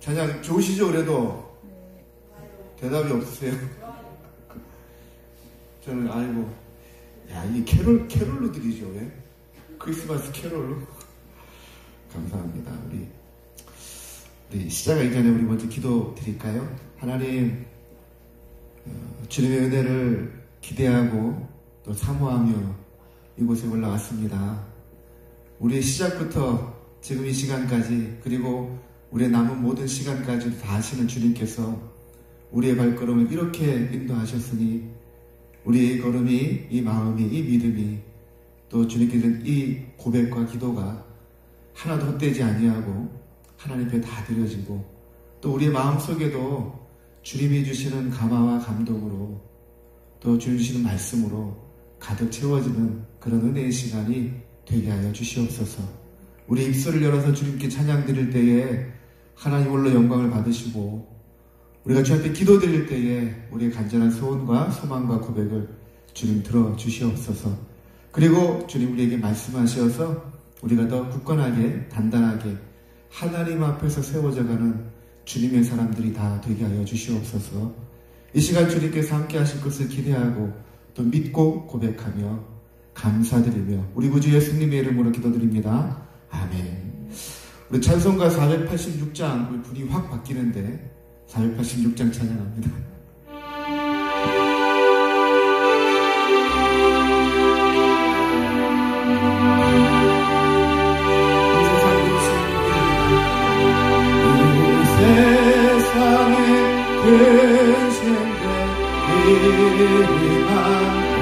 찬양 좋으시죠? 그래도 대답이 없으세요? 저는 아이고, 야, 이게 캐롤로 드리죠, 왜? 크리스마스 캐롤로. 감사합니다. 우리 시작하기 전에 우리 먼저 기도 드릴까요? 하나님, 주님의 은혜를 기대하고 또 사모하며 이곳에 올라왔습니다. 우리의 시작부터 지금 이 시간까지, 그리고 우리의 남은 모든 시간까지 다 아시는 주님께서 우리의 발걸음을 이렇게 인도하셨으니 우리의 걸음이, 이 마음이, 이 믿음이, 또 주님께 드린 이 고백과 기도가 하나도 헛되지 아니하고 하나님 앞에 다 드려지고, 또 우리의 마음속에도 주님이 주시는 감화와 감동으로, 또 주님 주시는 말씀으로 가득 채워지는 그런 은혜의 시간이 되게 하여 주시옵소서. 우리 입술을 열어서 주님께 찬양 드릴 때에 하나님 홀로 영광을 받으시고, 우리가 주 앞에 기도 드릴 때에 우리의 간절한 소원과 소망과 고백을 주님 들어 주시옵소서. 그리고 주님 우리에게 말씀하셔서 우리가 더 굳건하게 단단하게 하나님 앞에서 세워져가는 주님의 사람들이 다 되게 하여 주시옵소서. 이 시간 주님께서 함께 하실 것을 기대하고 또 믿고 고백하며 감사드리며 우리 구주 예수님의 이름으로 기도드립니다. 아멘. 우리 찬송가 486장, 우리 분이 확 바뀌는데 486장 찬양합니다. 세상에 근심된 일이 많고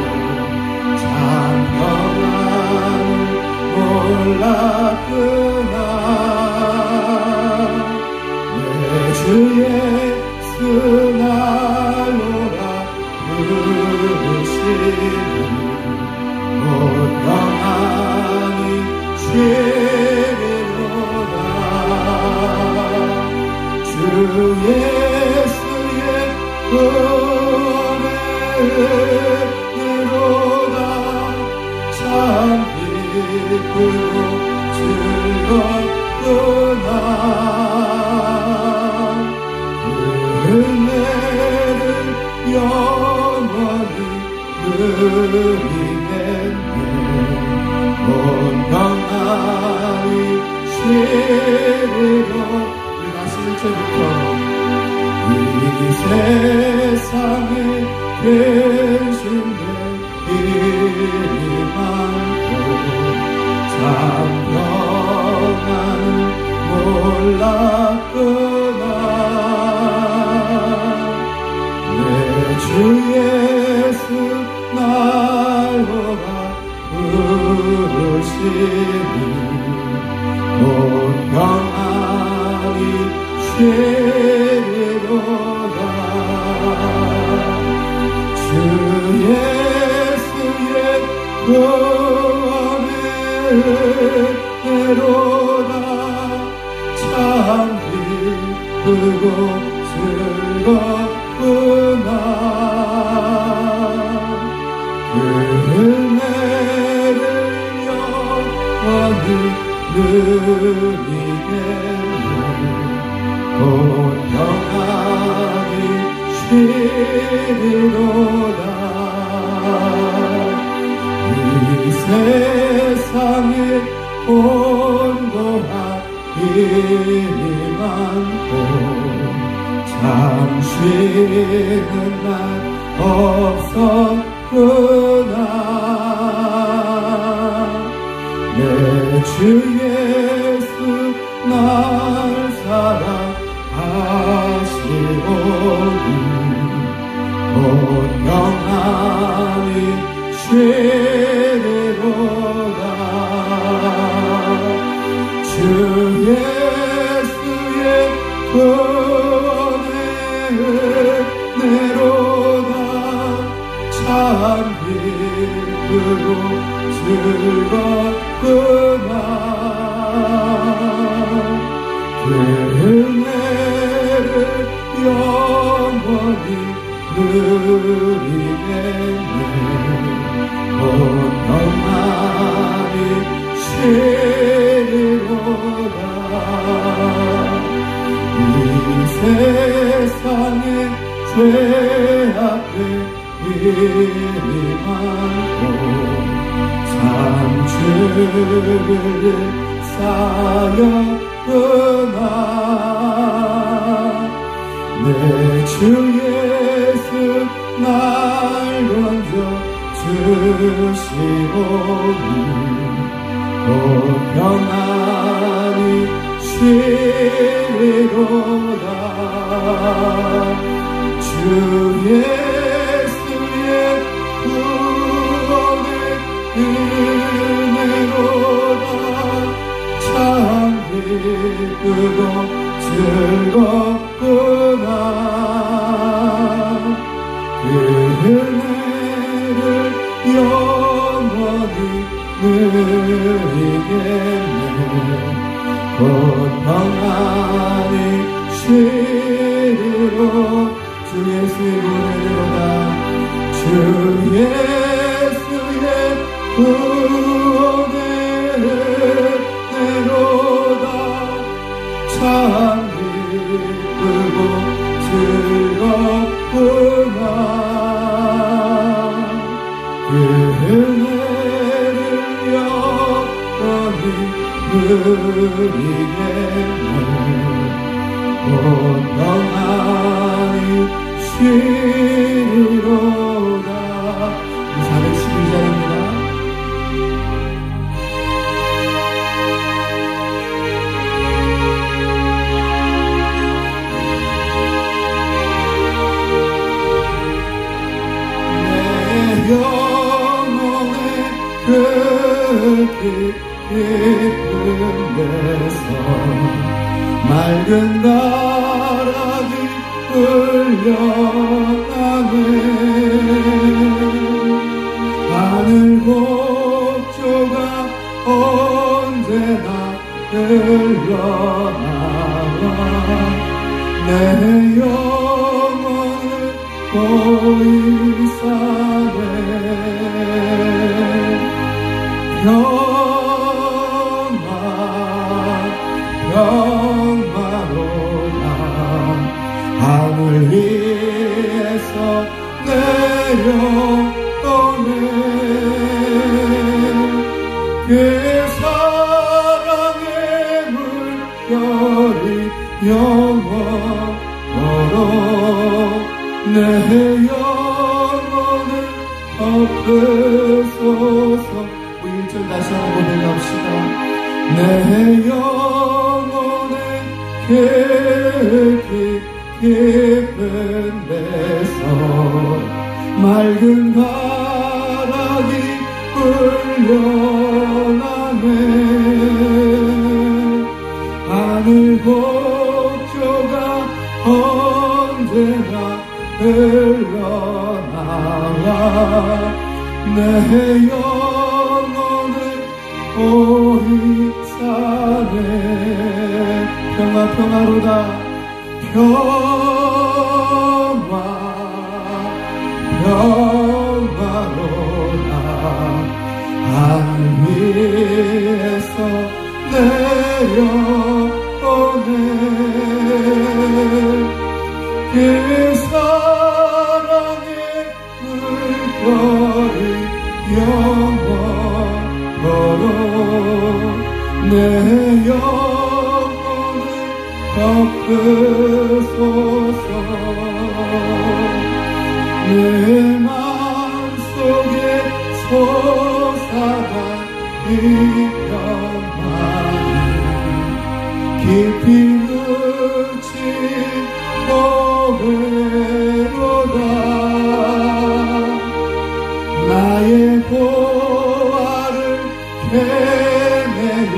참평안을 몰랐구나. 내 주 예수 날로라 부르시는 곧 평안이 쉬리로다. 주 예수의 은혜로다. 참 기쁘고 즐겁구나. 그 은혜를 영원히 누리겠네. 온 평안이 쉬리로다. 이 세상에 근심된 일이 많고 참 평안을 몰랐구나. 내 주 예수 날로라 부르시니 온 평안이 쉬리로다. 주 예수의 은혜로다. 참 기쁘고 즐겁구나. 그 은혜를 영원히 누리겠네. 온 평안이 쉬리로다. 이 세상에 온고한 일이 많고 참 쉬는 날 없었구나. 내 주 예수 날 사랑하시오니 온 평안이 쉬리로다. 주 예수의 은혜로다. 참 기쁘고 즐겁구나. 그 은혜를 영원히 누리겠네. 온 평안이 쉬리로다. 이 세상에 죄 앞에 일이 많고 상주를 쌓였구나. 내 주 예수 날 건져 주시오니 곧 평안히 쉬리로다. 주 예수의 구원의 은혜로다. 참 기쁘고 즐겁구나. 그 은혜를 영원히 누리겠네. 곧 평안히 쉬리로. 주 예수의 은혜로다. 주 예수의 구원의 은혜로다. 참 기쁘고 즐겁구나. 그 은혜를 영원히 누리겠네. 곧 평안히 쉬리로다. 412장입니다. 영혼의 그 깊은 데서 맑은 가락이 흘려가네. 하늘 곡조가 언제나 흘러나와 내 영혼을 보이사네. 평화로다. 하늘 위에서 내려오네. 그 사랑의 물결이 영원토록 내 영혼을 덮으소서. 1절 다시 한번 고백합시다. 내 영혼의 깊은 데서 맑은 가락이 흘려나네. 하늘 곡조가 언제나 흘러나와 내 영혼을 보이사네. 평화로다. 평화로다. 하늘 위에서 내려오네. 그 사랑의 물결이 영원토록 내 영혼을 덮으소서. 내 마음속에 솟아난 이 평안이 깊이 묻힌 보배로다. 나의 보화를 캐내려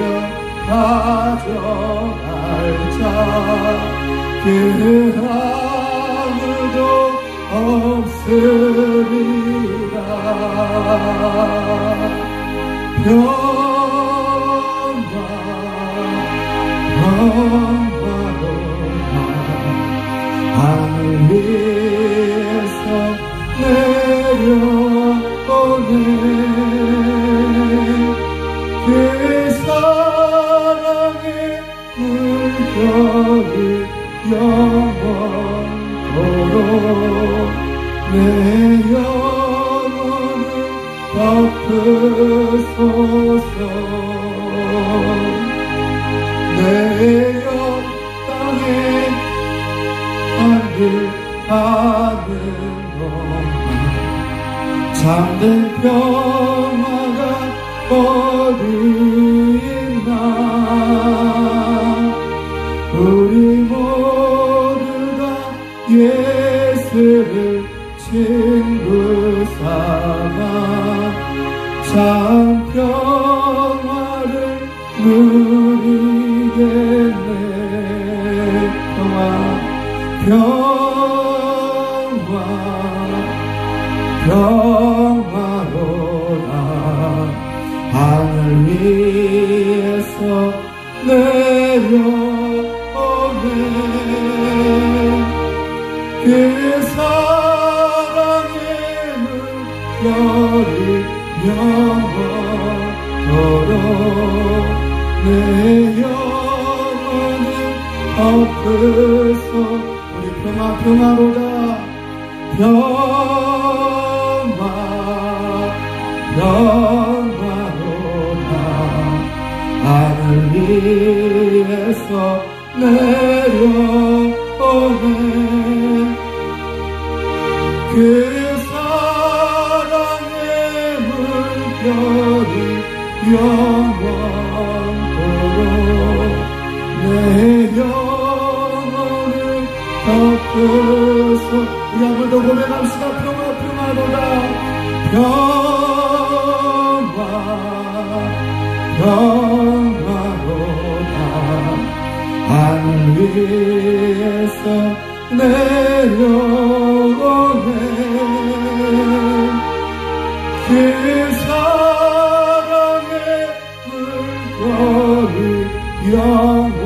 가져갈 자 그 아무도 없으리라. 평화로다. 하늘 위에서 내려오네. 그 사랑의 물결이 영원토록 내 영혼을 덮으소서. 내 영 땅에 하늘 하늘로만 참된 평화가 어디 있나. 우리 모두 다 예수를 친구 삼아 참 평화를 누리겠네. 평화로다. 하늘 위에서 내려오네. 그 사랑의 물결이 영원토록 내 영혼을 엎으소. 우리 평화로다. 평화로다. 하늘 위에서 내려오네. 그 사랑의 물결이 영원토록 내 영혼을 덮으소. 우리 한 번 더 고백합시다. 평화로다. 평화로다. 하늘 위에서 내려오네. 그 사랑의 물결이 영원토록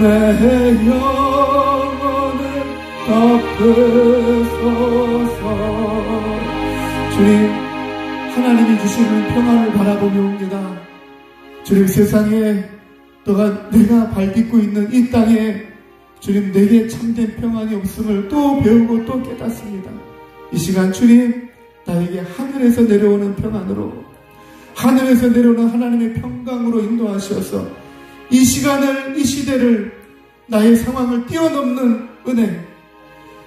내 영혼을 덮으소서. 주님, 하나님이 주시는 평안을 바라보며 옵니다. 주님, 세상에 내가 발딛고 있는 이 땅에 주님 내게 참된 평안이 없음을 또 배우고 또 깨닫습니다. 이 시간 주님, 나에게 하늘에서 내려오는 평안으로, 하늘에서 내려오는 하나님의 평강으로 인도하셔서 이 시간을, 이 시대를, 나의 상황을 뛰어넘는 은혜,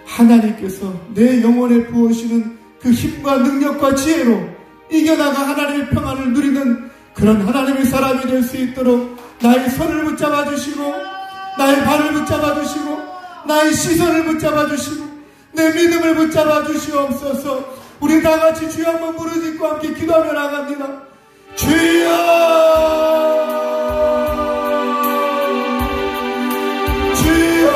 하나님께서 내 영혼에 부으시는 그 힘과 능력과 지혜로 이겨나가 하나님의 평안을 누리는 그런 하나님의 사람이 될 수 있도록 나의 손을 붙잡아 주시고, 나의 발을 붙잡아 주시고, 나의 시선을 붙잡아 주시고, 내 믿음을 붙잡아 주시옵소서. 우리 다 같이 주여 한번 부르짖고 함께 기도하며 나갑니다. 주여, 주여,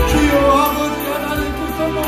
주여 아버지 하나님께서 너무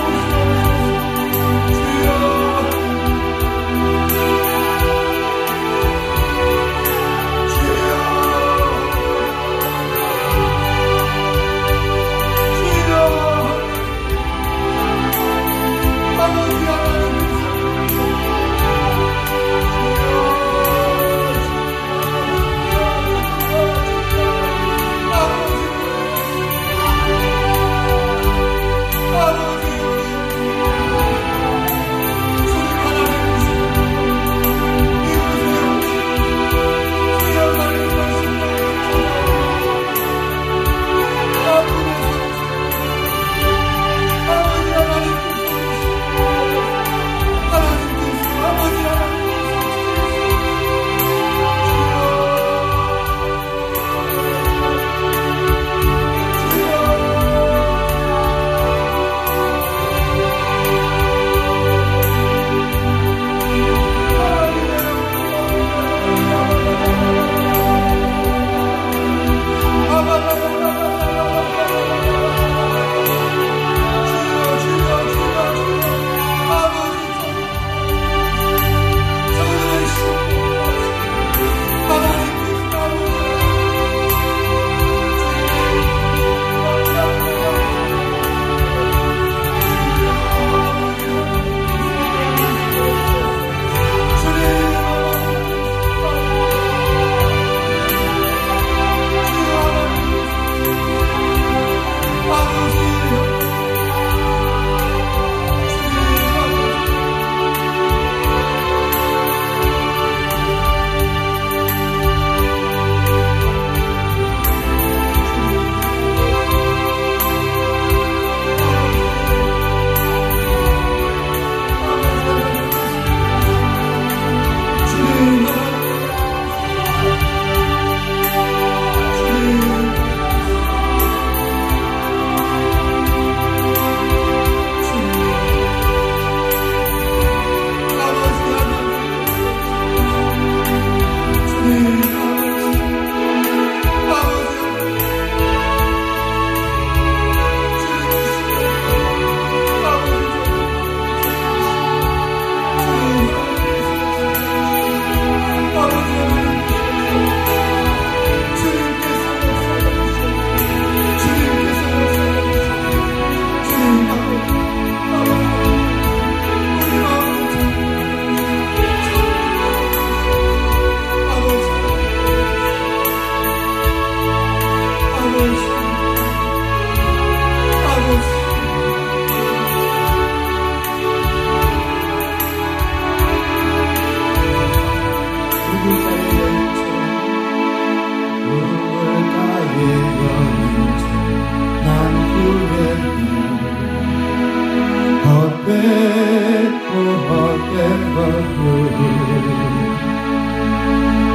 헛되고 헛된 것들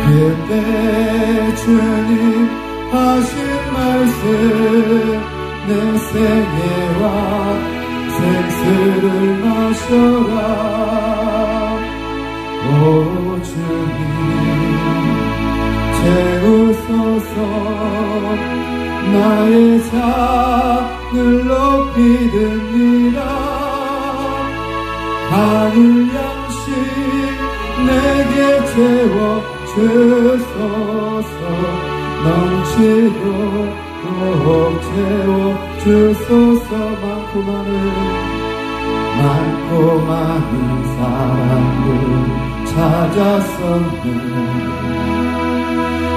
그때 주님 하신 말씀 내 생애와 생수를 마셔라 오 주님 채우소서 나의 잔을 높이 듭니다 하늘 양식 내게 채워주소서 넘치도록 채워주소서 많고 많은 사람들 찾았었네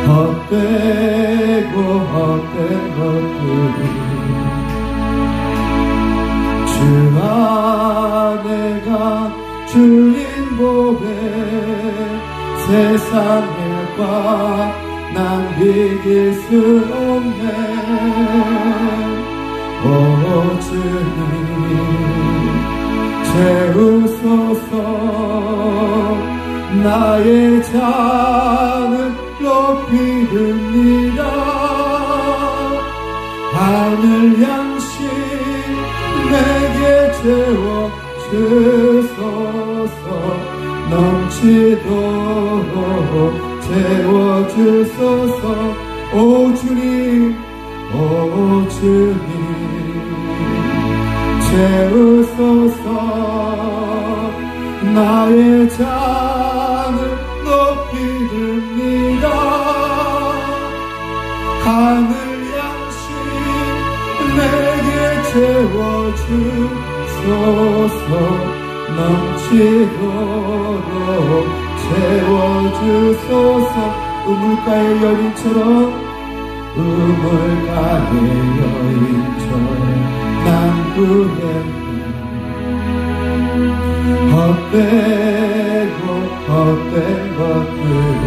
헛되고 헛된 것들이 주 안에가 주인 보배 세상의 과 난 비길 수 없네 오 주님 채우소서 나의 잔을 높이 듭니다 하늘 양식 내게 채워주소서 넘치도록 채워주소서 오 주님 채우소서 나의 잔을 높이 듭니다 하늘 양식 내게 채워주소서 넘치도록 채워주소서 우물가의 여인처럼 난 구했네 헛되고 헛된 것들이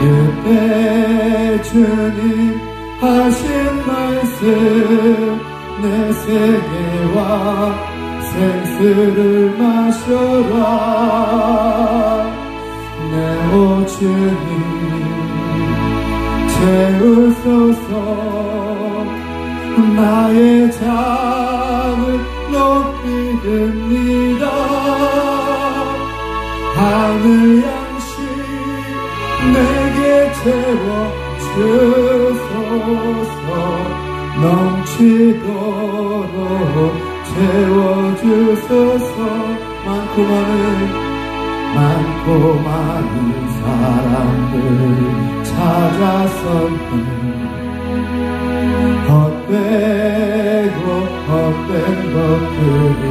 그때 주님 하신 말씀 내 생애와 생수를 마셔라 내 오 주님 채우소서 나의 잔을 높이 듭니다 하늘 양식 내게 채워주소서 넘치도록 채워주소서 많고 많은 사람들이 찾았었네 헛되고 헛된 것들이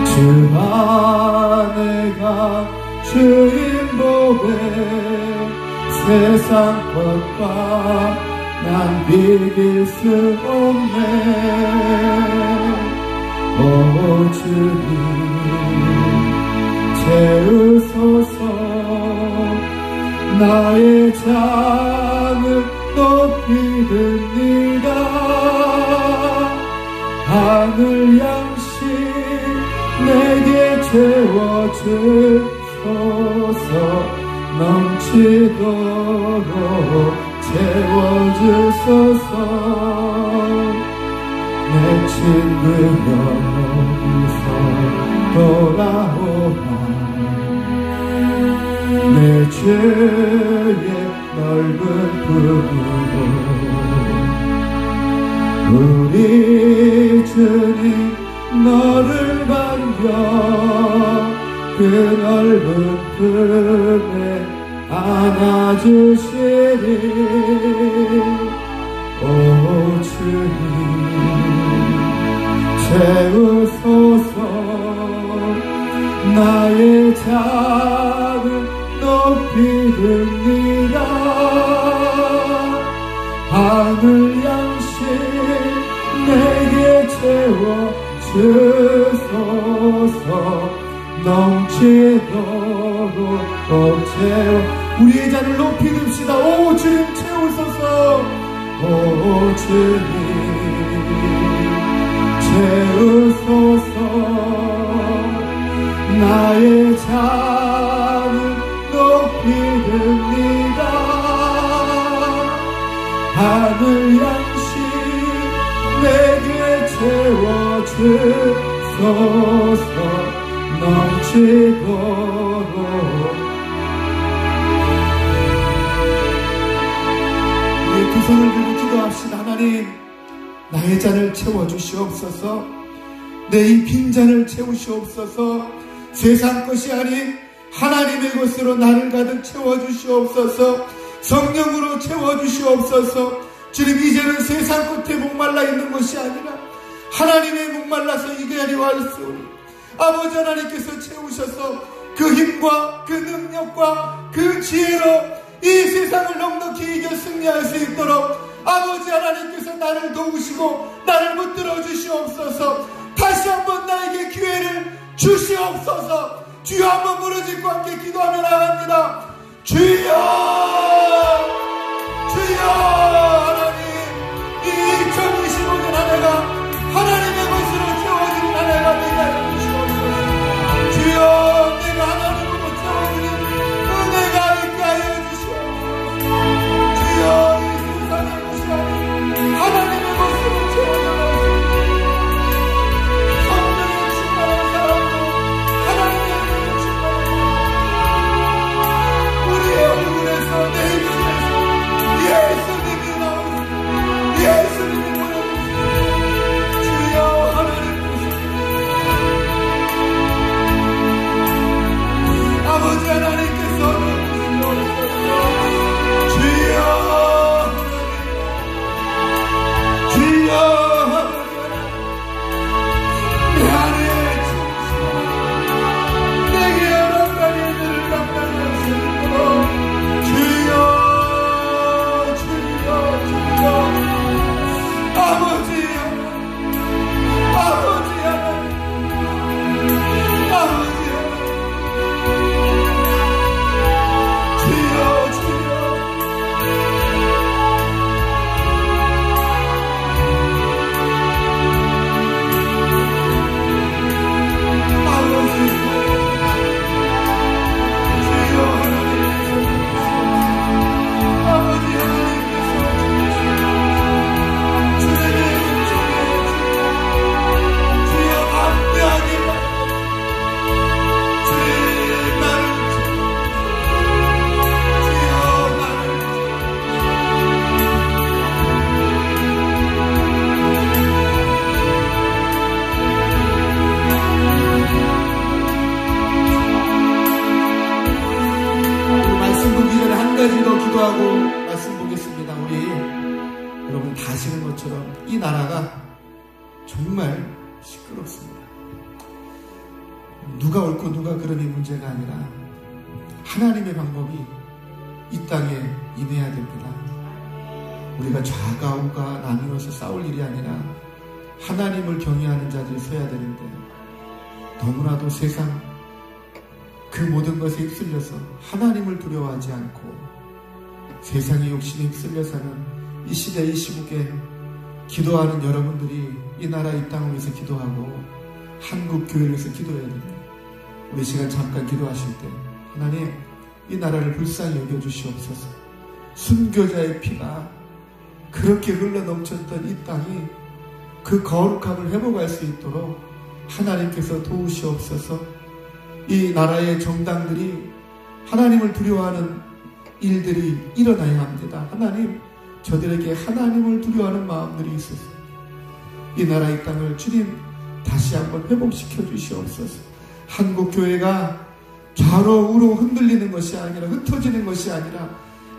주 안에가 주인 보배 세상 것과 난 비길 수 없네 오 주님 채우소서 나의 잔을 높이 듭니다 하늘 양식 내게 채워주소서 넘치도록 채워주소서 내 친구 여기서 돌아오라 내 주의 넓은 품으로 우리 주님 너를 반겨 그 넓은 품에 안아주시리 오 주님 채우소서 나의 잔을 높이 듭니다 하늘 양식 내게 채워주소서 넘치도록 채워 우리의 잔을 높이 듭시다 오 주님 채우소서 오 주님 채워주소서 넘치도록. 우리 두 손을 들고 기도합시다. 하나님, 나의 잔을 채워주시옵소서. 내 이 빈잔을 채우시옵소서. 세상 것이 아닌 하나님의 것으로 나를 가득 채워주시옵소서. 성령으로 채워주시옵소서. 주님, 이제는 세상 끝에 목말라 있는 것이 아니라 하나님의 목말라서 이 자리에 왔으오니 아버지 하나님께서 채우셔서 그 힘과 그 능력과 그 지혜로 이 세상을 넉넉히 이겨 승리할 수 있도록 아버지 하나님께서 나를 도우시고 나를 붙들어 주시옵소서. 다시 한번 나에게 기회를 주시옵소서. 주여, 한번 무릎짓고 함께 기도하며 나갑니다. 주여, 주여. 하나님, 이 2025년 한 해가 하나님의 것으로 채워지는 한 해가 되게 하여 주시옵소서. 주여, 내가 하나님으로 채워지는 은혜가 있게 하여 주시옵소서. 주여, 이 세상의 것이 아닌 하나님의 것으로 채워져라. 성령의 충만한 사람으로 하나님의 은혜를 충만한 우리의 얼굴에서 내 입술에서 예수님이 나오시고 예수님이 보여주시고 주여, 하나님께서 아버지 하나님께서 주여, 주여, 내 안에 충실하라. 내게 여러 가지 일들을 감당할 수 있도록 주여, 주여, 주여. 아버지여, 아버지여, 아버지여. 주여, 주여. 기도하고 말씀 보겠습니다. 우리 여러분 다 아시는 것처럼 이 나라가 정말 시끄럽습니다. 누가 옳고 누가 그름이 문제가 아니라 하나님의 방법이 이 땅에 임해야 됩니다. 우리가 좌가 우가 나누어서 싸울 일이 아니라 하나님을 경외하는 자들이 서야 되는데 너무나도 세상 그 모든 것에 휩쓸려서 하나님을 두려워하지 않고 세상의 욕심에 휩쓸려 사는 이 시대 이 시국에 기도하는 여러분들이 이 나라 이 땅을 위해서 기도하고 한국 교회를 위해서 기도해야 됩니다. 우리 시간 잠깐 기도하실 때 하나님, 이 나라를 불쌍히 여겨주시옵소서. 순교자의 피가 그렇게 흘러넘쳤던 이 땅이 그 거룩함을 회복할 수 있도록 하나님께서 도우시옵소서. 이 나라의 정당들이 하나님을 두려워하는 일들이 일어나야 합니다. 하나님, 저들에게 하나님을 두려워하는 마음들이 있어서 이 나라 이 땅을 주님 다시 한번 회복시켜 주시옵소서. 한국 교회가 좌로 우로 흔들리는 것이 아니라 흩어지는 것이 아니라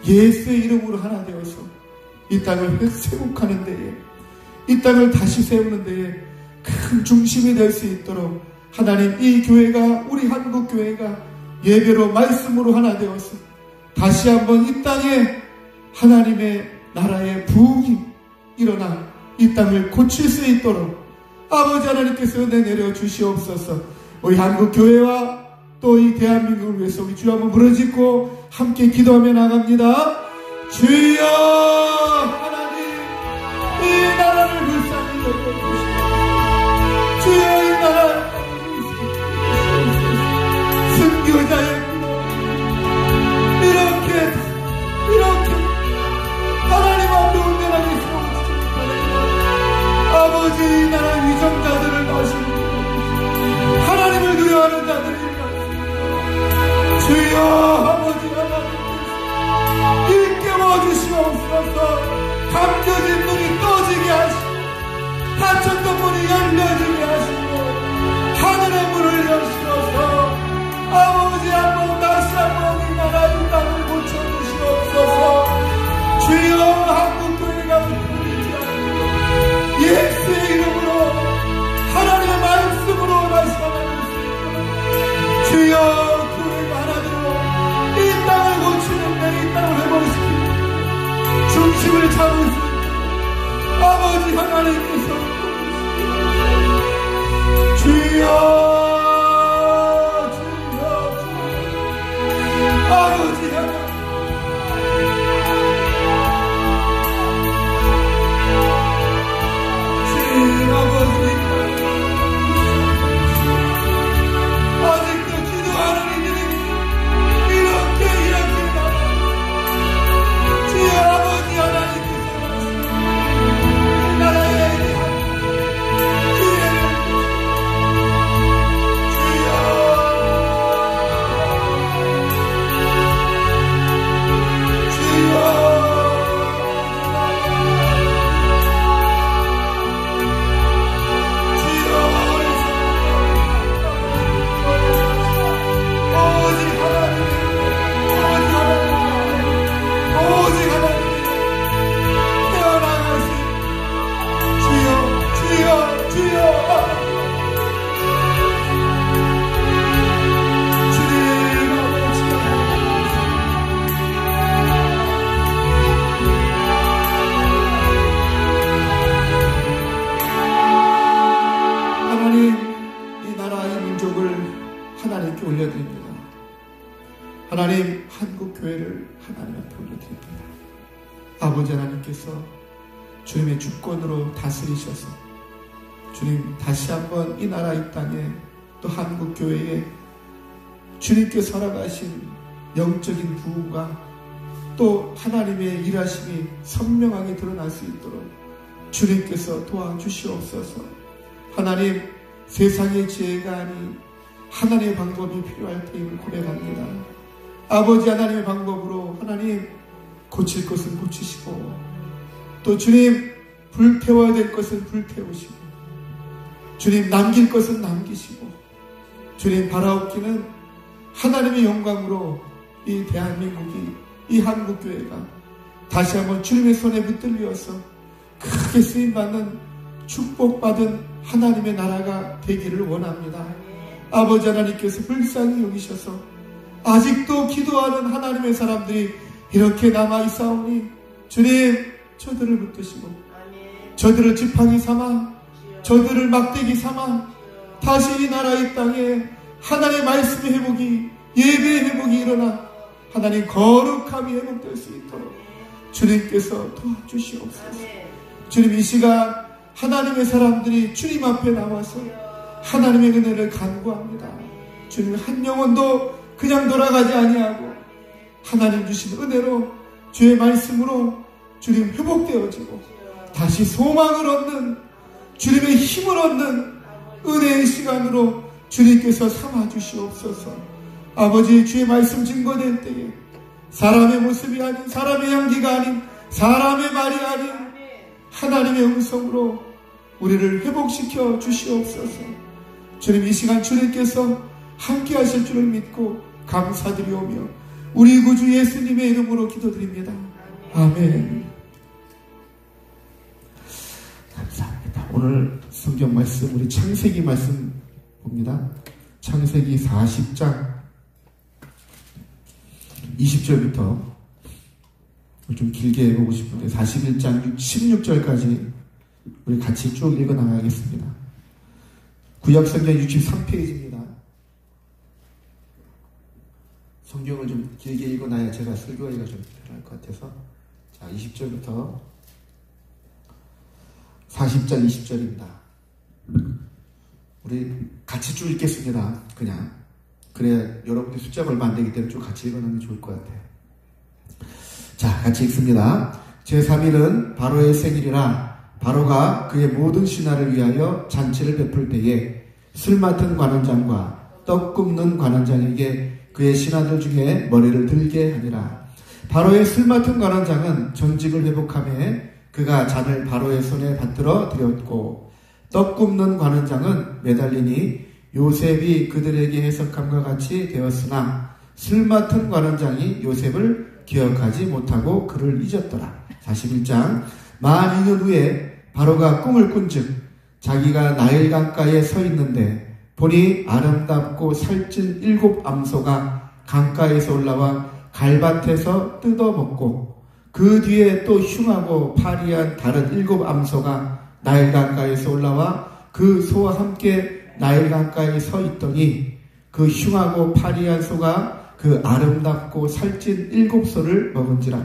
예수의 이름으로 하나 되어서 이 땅을 회복하는 데에, 이 땅을 다시 세우는 데에 큰 중심이 될 수 있도록 하나님, 이 교회가, 우리 한국 교회가 예배로 말씀으로 하나 되어서 다시 한번 이 땅에 하나님의 나라의 부흥이 일어나 이 땅을 고칠 수 있도록 아버지 하나님께서 은혜 내려 주시옵소서. 우리 한국 교회와 또 이 대한민국을 위해서 우리 주여 한번 무너짓고 함께 기도하며 나갑니다. 주여, 하나님, 이 나라를 불쌍히 여겨주시옵소서. 주여, 이 나라를 순교자의 이렇게 하나님 앞에 온전하게 세워주시옵소서. 아버지 이 나라 위정자들을 마시고 하나님을 두려워하는 자들이 있습니다. 주여 아버지 하나님께서 일깨워 주시옵소서. 감겨진 눈이 떠지게 하시고 닫혔던 문이 열려지게 하시고 하늘의 문을 여시어서 아버지 한번 다시 한번 이 나라 이 땅을 고쳐주시옵소서. 주여 한국교회가 흔들리지 않고 예수의 이름으로 하나님의 말씀으로 다시 하나님을 쓰고 주여 교회가 하나님으로 이 땅을 고치는데 이 땅을 회복시키는 중심을 잡을 수 있는 아버지 하나님께서 주여 아버지 하나님 주님 아버지 아직도 기도하는 이들이 이렇게 나와 주여 아버지 하나님께서 이 나라에 대한 기회를 하나님께 올려드립니다. 하나님 한국교회를 하나님 앞에 올려드립니다. 아버지 하나님께서 주님의 주권으로 다스리셔서 주님 다시 한번 이 나라 이 땅에 또 한국교회에 주님께서 허락하신 영적인 부흥과 또 하나님의 일하심이 선명하게 드러날 수 있도록 주님께서 도와주시옵소서. 하나님 세상의 지혜가 아닌 하나님의 방법이 필요할 때임을 고백합니다. 아버지 하나님의 방법으로 하나님 고칠 것은 고치시고 또 주님 불태워야 될 것은 불태우시고 주님 남길 것은 남기시고 주님 바라옵기는 하나님의 영광으로 이 대한민국이 이 한국교회가 다시 한번 주님의 손에 붙들려서 크게 쓰임받는 축복받은 하나님의 나라가 되기를 원합니다. 아버지 하나님께서 불쌍히 여기셔서 아직도 기도하는 하나님의 사람들이 이렇게 남아있사오니 주님 저들을 붙드시고 저들을 지팡이 삼아 저들을 막대기 삼아 다시 이 나라 이 땅에 하나님의 말씀의 회복이 예배의 회복이 일어나 하나님 거룩함이 회복될 수 있도록 주님께서 도와주시옵소서. 주님 이 시간 하나님의 사람들이 주님 앞에 나와서 하나님의 은혜를 간구합니다. 주님 한 영혼도 그냥 돌아가지 아니하고 하나님 주신 은혜로 주의 말씀으로 주님 회복되어지고 다시 소망을 얻는 주님의 힘을 얻는 은혜의 시간으로 주님께서 삼아주시옵소서. 아버지 주의 말씀 증거될 때에 사람의 모습이 아닌 사람의 향기가 아닌 사람의 말이 아닌 하나님의 음성으로 우리를 회복시켜 주시옵소서. 주님 이 시간 주님께서 함께 하실 줄을 믿고 감사드리오며 우리 구주 예수님의 이름으로 기도드립니다. 아멘. 감사합니다. 오늘 성경 말씀 우리 창세기 말씀 봅니다. 창세기 40장 20절부터 좀 길게 해보고 싶은데 41장 16절까지 우리 같이 쭉 읽어 나가겠습니다. 구약성경 63페이지입니다. 성경을 좀 길게 읽어놔야 제가 설교하기가 좀 편할 것 같아서 자 20절부터 40장 20절입니다. 우리 같이 쭉 읽겠습니다. 그래야 여러분들 숫자가 얼마 안 되기 때문에 쭉 같이 읽어나면 좋을 것 같아요. 자 같이 읽습니다. 제3일은 바로의 생일이라 바로가 그의 모든 신하를 위하여 잔치를 베풀 때에 술 맡은 관원장과 떡 굽는 관원장에게 그의 신하들 중에 머리를 들게 하니라. 바로의 술 맡은 관원장은 정직을 회복하며 그가 잔을 바로의 손에 받들어 드렸고, 떡 굽는 관원장은 매달리니 요셉이 그들에게 해석함과 같이 되었으나 술 맡은 관원장이 요셉을 기억하지 못하고 그를 잊었더라. 41장. 만 2년 후에 바로가 꿈을 꾼즉 자기가 나일 강가에 서 있는데 보니 아름답고 살찐 7 암소가 강가에서 올라와 갈밭에서 뜯어먹고, 그 뒤에 또 흉하고 파리한 다른 7 암소가 나일 강가에서 올라와 그 소와 함께 나일 강가에 서 있더니 그 흉하고 파리한 소가 그 아름답고 살찐 7 소를 먹은지라.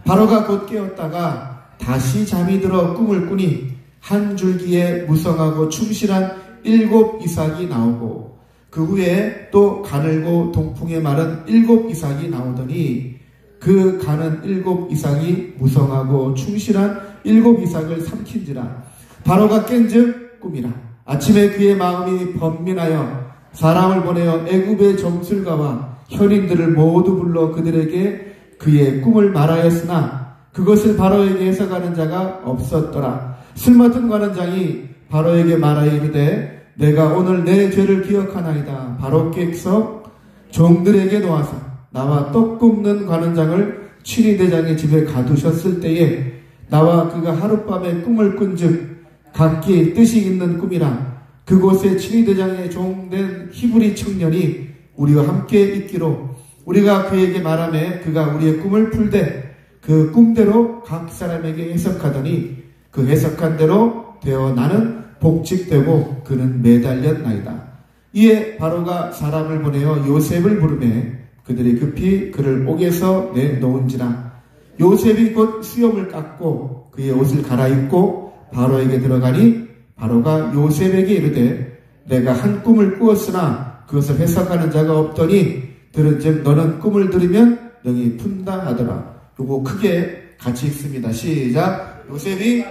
바로가 곧 깨었다가 다시 잠이 들어 꿈을 꾸니 한 줄기에 무성하고 충실한 7 이삭이 나오고, 그 후에 또 가늘고 동풍에 마른 7 이삭이 나오더니 그 가는 7 이삭이 무성하고 충실한 7 이삭을 삼킨지라. 바로가 깬즉 꿈이라. 아침에 그의 마음이 번민하여 사람을 보내어 애굽의 정술가와 현인들을 모두 불러 그들에게 그의 꿈을 말하였으나 그것을 바로에게 해석하는 자가 없었더라. 술 맡은 관원장이 바로에게 말하여 이르되 내가 오늘 내 죄를 기억하나이다. 바로께서 종들에게 놓아서 나와 떡 굽는 관원장을 친위대장의 집에 가두셨을 때에 나와 그가 하룻밤에 꿈을 꾼즉 각기 뜻이 있는 꿈이라. 그곳에 친위대장의 종된 히브리 청년이 우리와 함께 있기로 우리가 그에게 말하며 그가 우리의 꿈을 풀되 그 꿈대로 각 사람에게 해석하더니 그 해석한 대로 되어 나는 복직되고 그는 매달렸나이다. 이에 바로가 사람을 보내어 요셉을 부르매 그들이 급히 그를 옥에서 내놓은지라. 요셉이 곧 수염을 깎고 그의 옷을 갈아입고 바로에게 들어가니 바로가 요셉에게 이르되 내가 한 꿈을 꾸었으나 그것을 해석하는 자가 없더니 들은즉 너는 꿈을 들으면 능히 푼다 하더라. 요거 크게 같이 읽습니다. 시작. 요셉이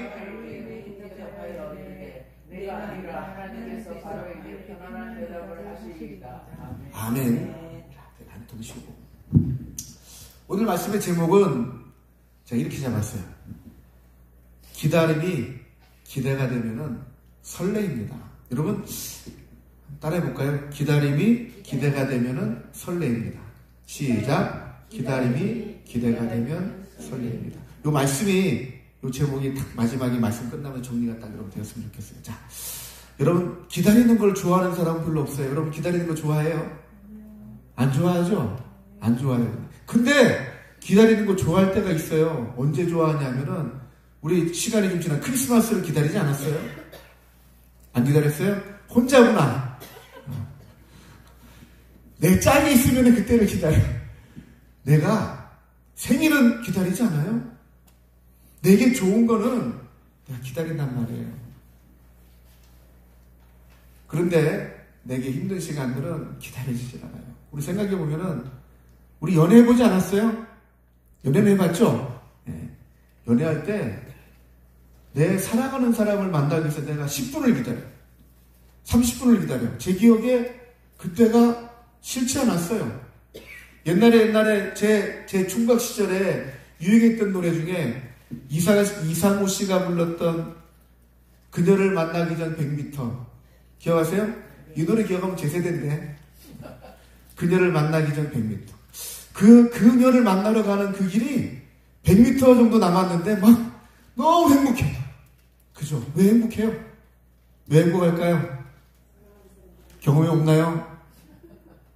아멘. 한 통 쉬고. 오늘 말씀의 제목은 제가 이렇게 잡았어요. 기다림이 기대가 되면은 설레입니다. 여러분 따라해볼까요? 기다림이 기대가 되면은 설레입니다. 시작. 기다림이 기대가 되면 설레입니다. 요 말씀이 요 제목이 딱 마지막에 말씀 끝나면 정리가 딱 여러분 되었으면 좋겠어요. 자, 여러분 기다리는 걸 좋아하는 사람은 별로 없어요. 여러분 기다리는 거 좋아해요? 안 좋아하죠? 안 좋아해요. 근데 기다리는 거 좋아할 때가 있어요. 언제 좋아하냐면은 우리 시간이 좀 지난 크리스마스를 기다리지 않았어요? 안 기다렸어요? 혼자구나. 내 짝이 있으면 그때를 기다려. 내가 생일은 기다리지 않아요? 내게 좋은 거는 내가 기다린단 말이에요. 그런데 내게 힘든 시간들은 기다려지질 않아요. 우리 생각해보면은 우리 연애해보지 않았어요? 연애는 해봤죠? 네. 연애할 때 내 사랑하는 사람을 만나기 위해서 내가 10분을 기다려. 30분을 기다려. 제 기억에 그때가 싫지 않았어요. 옛날에 제 중学시절에 유행했던 노래 중에 이상우 씨가 불렀던 그녀를 만나기 전 100m 기억하세요? 이 노래 기억하면 제 세대인데 그녀를 만나기 전 100m 그녀를 만나러 가는 그 길이 100m 정도 남았는데 막 너무 행복해. 그죠? 왜 행복해요? 왜 행복할까요? 경험이 없나요?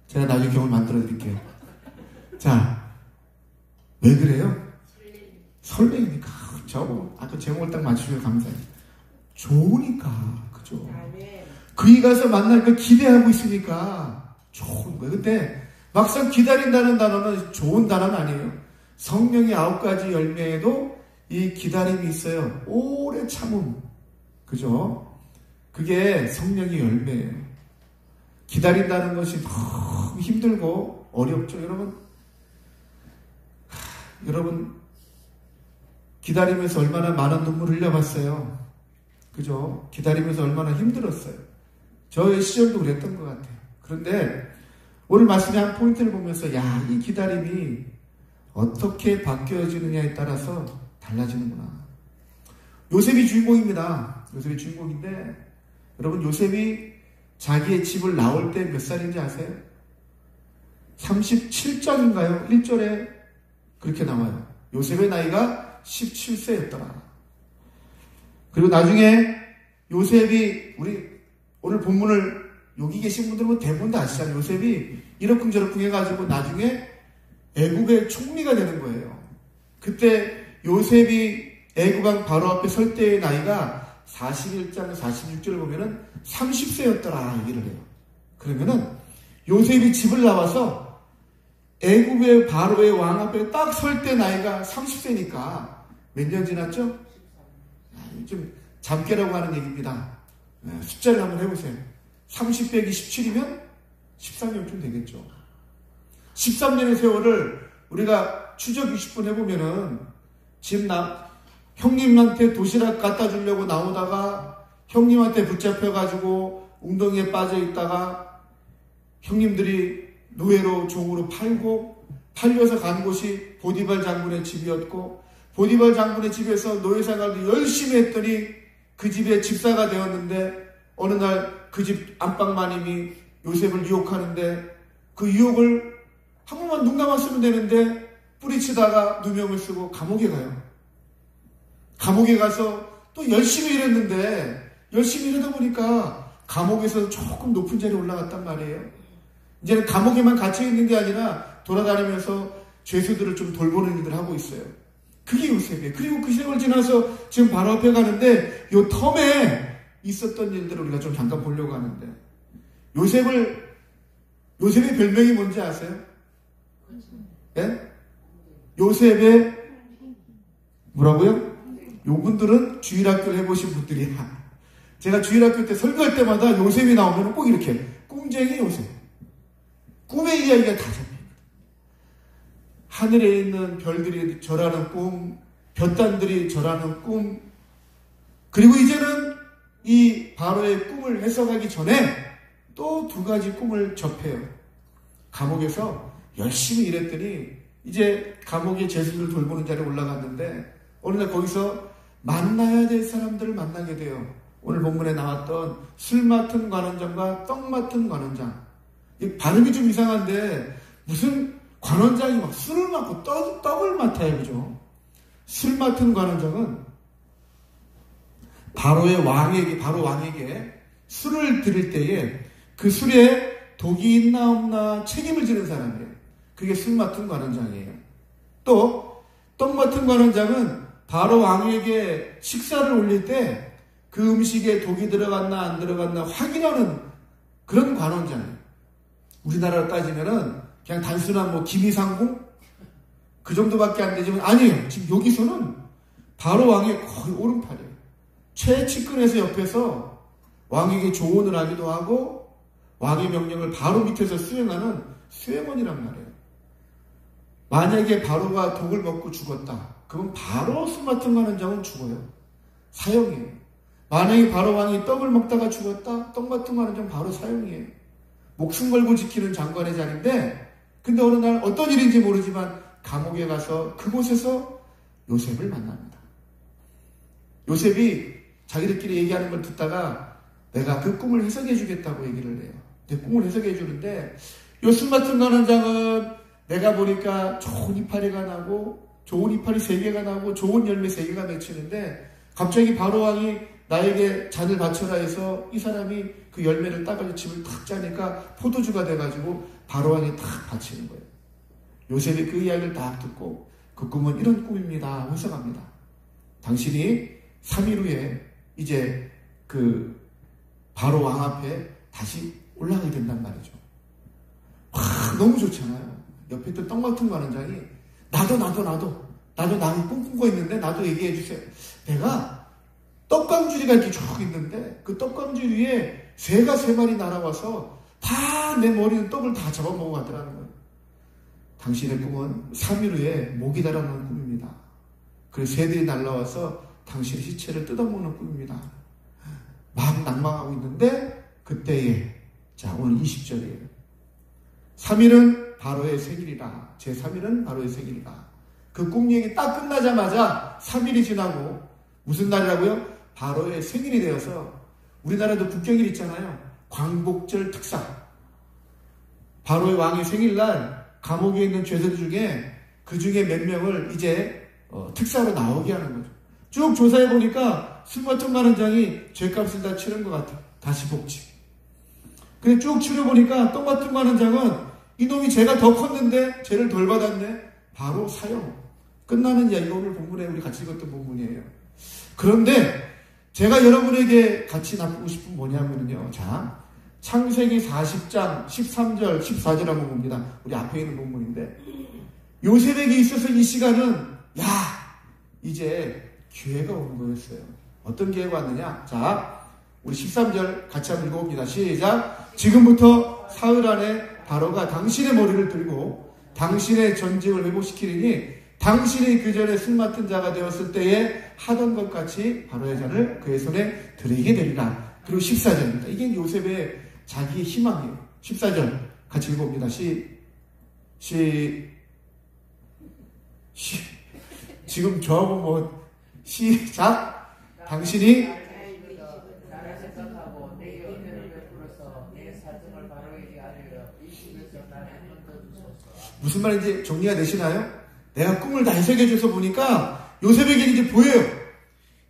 제가 나중에 경험을 만들어 드릴게요. 자, 왜 그래요? 설레니까. 저거 아까 제목을 딱 맞추셔서 감사해요. 좋으니까. 그죠? 그이 가서 만날 걸 기대하고 있으니까 좋은 거예요. 근데 막상 기다린다는 단어는 좋은 단어는 아니에요. 성령의 9가지 열매에도 이 기다림이 있어요. 오래 참음. 그죠? 그게 성령의 열매예요. 기다린다는 것이 너무 힘들고 어렵죠, 여러분? 여러분, 기다리면서 얼마나 많은 눈물을 흘려봤어요. 그죠? 기다리면서 얼마나 힘들었어요. 저의 시절도 그랬던 것 같아요. 그런데 오늘 말씀의 한 포인트를 보면서 야, 이 기다림이 어떻게 바뀌어지느냐에 따라서 달라지는구나. 요셉이 주인공입니다. 요셉이 주인공인데 여러분, 요셉이 자기의 집을 나올 때 몇 살인지 아세요? 37장인가요? 1절에 그렇게 나와요. 요셉의 나이가 17세였더라. 그리고 나중에 요셉이, 우리 오늘 본문을 여기 계신 분들은 대부분 다 아시잖아요. 요셉이 이러쿵저러쿵 해가지고 나중에 애국의 총리가 되는 거예요. 그때 요셉이 애국왕 바로 앞에 설 때의 나이가 41장 46절을 보면은 30세였더라 얘기를 해요. 그러면은 요셉이 집을 나와서 애굽의 바로의 왕 앞에 딱 설 때 나이가 30세니까 몇 년 지났죠? 좀 잠깨라고 하는 얘기입니다. 숫자를 한번 해보세요. 30 빼기 17이면 13년쯤 되겠죠. 13년의 세월을 우리가 추적 20분 해보면은 지금 형님한테 도시락 갖다 주려고 나오다가 형님한테 붙잡혀가지고 웅덩이에 빠져 있다가 형님들이 노예로 종으로 팔려서 간 곳이 보디발 장군의 집이었고, 보디발 장군의 집에서 노예 생활도 열심히 했더니 그 집의 집사가 되었는데 어느 날 그 집 안방마님이 요셉을 유혹하는데 그 유혹을 한 번만 눈 감았으면 되는데 뿌리치다가 누명을 쓰고 감옥에 가요. 감옥에 가서 또 열심히 일했는데 열심히 일하다 보니까 감옥에서 조금 높은 자리에 올라갔단 말이에요. 이제는 감옥에만 갇혀 있는 게 아니라 돌아다니면서 죄수들을 좀 돌보는 일을 하고 있어요. 그게 요셉이에요. 그리고 그 세월 지나서 지금 바로 앞에 가는데 요 텀에 있었던 일들을 우리가 좀 잠깐 보려고 하는데, 요셉의 별명이 뭔지 아세요? 예? 요셉의 뭐라고요? 요분들은 주일학교를 해보신 분들이야. 제가 주일학교 때 설교할 때마다 요셉이 나오면 꼭 이렇게 꿈쟁이 요셉, 꿈의 이야기가 다 잡혀요. 하늘에 있는 별들이 절하는 꿈, 볕단들이 절하는 꿈, 그리고 이제는 이 바로의 꿈을 해석하기 전에 또 두 가지 꿈을 접해요. 감옥에서 열심히 일했더니 이제 감옥의 죄수들 돌보는 자리에 올라갔는데 어느 날 거기서 만나야 될 사람들을 만나게 돼요. 오늘 본문에 나왔던 술 맡은 관원장과 떡 맡은 관원장. 이 발음이 좀 이상한데 무슨 관원장이 막 술을 맡고 떡을 맡아요. 그죠? 술 맡은 관원장은 바로 왕에게 술을 드릴 때에 그 술에 독이 있나 없나 책임을 지는 사람이에요. 그게 술 맡은 관원장이에요. 또 떡 맡은 관원장은 바로 왕에게 식사를 올릴 때 그 음식에 독이 들어갔나 안 들어갔나 확인하는 그런 관원장이에요. 우리나라로 따지면은 그냥 단순한 기미상궁 그 정도밖에 안 되지만 아니에요. 지금 여기서는 바로 왕의 거의 오른팔이에요. 최측근에서 옆에서 왕에게 조언을 하기도 하고 왕의 명령을 바로 밑에서 수행하는 수행원이란 말이에요. 만약에 바로가 독을 먹고 죽었다. 그럼 바로 술 맡은 관원장은 죽어요. 사형이에요. 만약에 바로 왕이 떡을 먹다가 죽었다. 떡 맡은 관원장 바로 사형이에요. 목숨 걸고 지키는 장관의 자리인데 근데 어느 날 어떤 일인지 모르지만 감옥에 가서 그곳에서 요셉을 만납니다. 요셉이 자기들끼리 얘기하는 걸 듣다가 내가 그 꿈을 해석해 주겠다고 얘기를 해요. 내 꿈을 해석해 주는데 요 술 맡은 관원장은 내가 보니까 좋은 이파리가 나고 좋은 이파리 3개가 나고 좋은 열매 3개가 맺히는데 갑자기 바로 왕이 나에게 잔을 바쳐라 해서 이 사람이 그 열매를 따가지고 집을 탁 짜니까 포도주가 돼가지고 바로 왕이 탁 바치는 거예요. 요셉이 그 이야기를 딱 듣고 그 꿈은 이런 꿈입니다. 해석합니다. 당신이 3일 후에 이제 그 바로 왕 앞에 다시 올라가게 된단 말이죠. 와, 너무 좋잖아요. 옆에 있던 떡 맡은 관원장이 나도 꿈꾸고 있는데 나도 얘기해 주세요. 내가 떡강줄이가 이렇게 쭉 있는데 그 떡강줄 위에 새가 3마리 날아와서 다 내 머리는 떡을 다 잡아먹어 가더라는 거예요. 당신의 꿈은 3일 후에 목이 달아나는 꿈입니다. 그래서 새들이 날아와서 당신의 시체를 뜯어먹는 꿈입니다. 낭망하고 있는데 그때에 자 오늘 20절이에요. 3일은 바로의 생일이라. 제3일은 바로의 생일이라. 그 꿈 얘기 딱 끝나자마자 3일이 지나고 무슨 날이라고요? 바로의 생일이 되어서 우리나라도 국경일 있잖아요. 광복절 특사. 바로의 왕의 생일날 감옥에 있는 죄수들 중에 그 중에 몇 명을 이제 특사로 나오게 하는 거죠. 쭉 조사해 보니까 술마통 관원장이 죄값을 다 치른 것 같아. 다시 복직. 근데 쭉 치러보니까 똥마통 관원장은 이놈이 죄가 더 컸는데 죄를 덜 받았네. 바로 사형. 끝나는 이야기가 오늘 본문에 우리 같이 읽었던 본문이에요. 그런데 제가 여러분에게 같이 나누고 싶은 뭐냐면요. 자, 창세기 40장 13절 14절 한번 봅니다. 우리 앞에 있는 본문인데 요셉에게 있어서 이 시간은 야 이제 기회가 오는 거였어요. 어떤 기회가 왔느냐? 자, 우리 13절 같이 한번 읽어봅니다. 시작. 지금부터 사흘 안에 바로가 당신의 머리를 들고 당신의 전직을 회복시키리니 당신이 그 전에 술 맡은 자가 되었을 때에 하던 것 같이 바로의 잔을 그의 손에 드리게 되리라. 그리고 14절입니다. 이게 요셉의 자기의 희망이에요. 14절 같이 읽어봅니다. 지금 저하고 뭐 시작. 당신이 나를 생각하고 내 은혜를 베풀어서 내 사정을 바로에게 알려 이 집에서 나를 건져주소서. 무슨 말인지 정리가 되시나요? 내가 꿈을 다 해석해줘서 보니까 요셉에게 이제 보여요.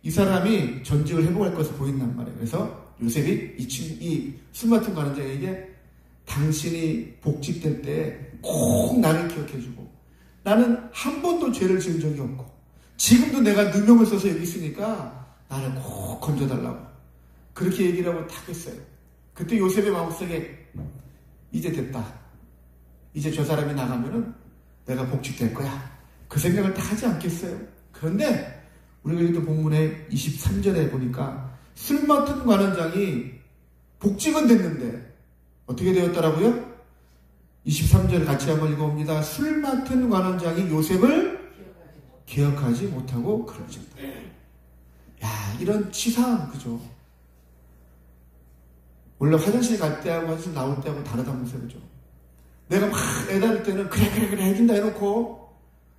이 사람이 전직을 회복할 것을 보인단 말이에요. 그래서 요셉이 이 술 맡은 관원장에게 당신이 복직될 때 꼭 나를 기억해주고 나는 한 번도 죄를 지은 적이 없고 지금도 내가 누명을 써서 여기 있으니까 나를 꼭 건져달라고 그렇게 얘기를 하고 딱 했어요. 그때 요셉의 마음속에 이제 됐다. 이제 저 사람이 나가면은 내가 복직될 거야. 그 생각을 다 하지 않겠어요. 그런데 우리가 읽던 본문의 23절에 보니까 술 맡은 관원장이 복직은 됐는데 어떻게 되었더라고요? 23절 같이 한번 읽어봅니다. 술 맡은 관원장이 요셉을 기억하지 못하고 그러셨다. 야, 이런 치사함, 그죠? 원래 화장실 갈 때하고 화장실 나올 때하고 다르다면서요, 그죠? 내가 막 애다를 때는 그래 해준다 해놓고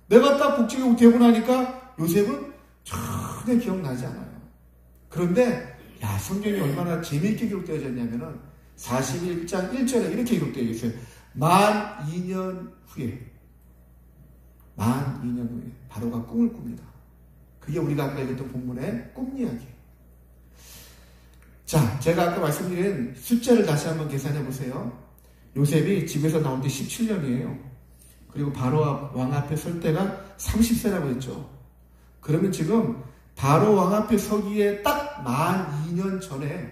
내가 딱 복직이 되고 나니까 요셉은 전혀 기억나지 않아요. 그런데 야, 성경이 얼마나 재미있게 기록되어졌냐면은 41장 1절에 이렇게 기록되어 있어요. 만 2년 후에 바로가 꿈을 꿉니다. 그게 우리가 아까 읽었던 본문의 꿈 이야기예요. 자, 제가 아까 말씀드린 숫자를 다시 한번 계산해 보세요. 요셉이 집에서 나온 지 17년이에요. 그리고 바로 왕 앞에 설 때가 30세라고 했죠. 그러면 지금 바로 왕 앞에 서기에 딱 만 2년 전에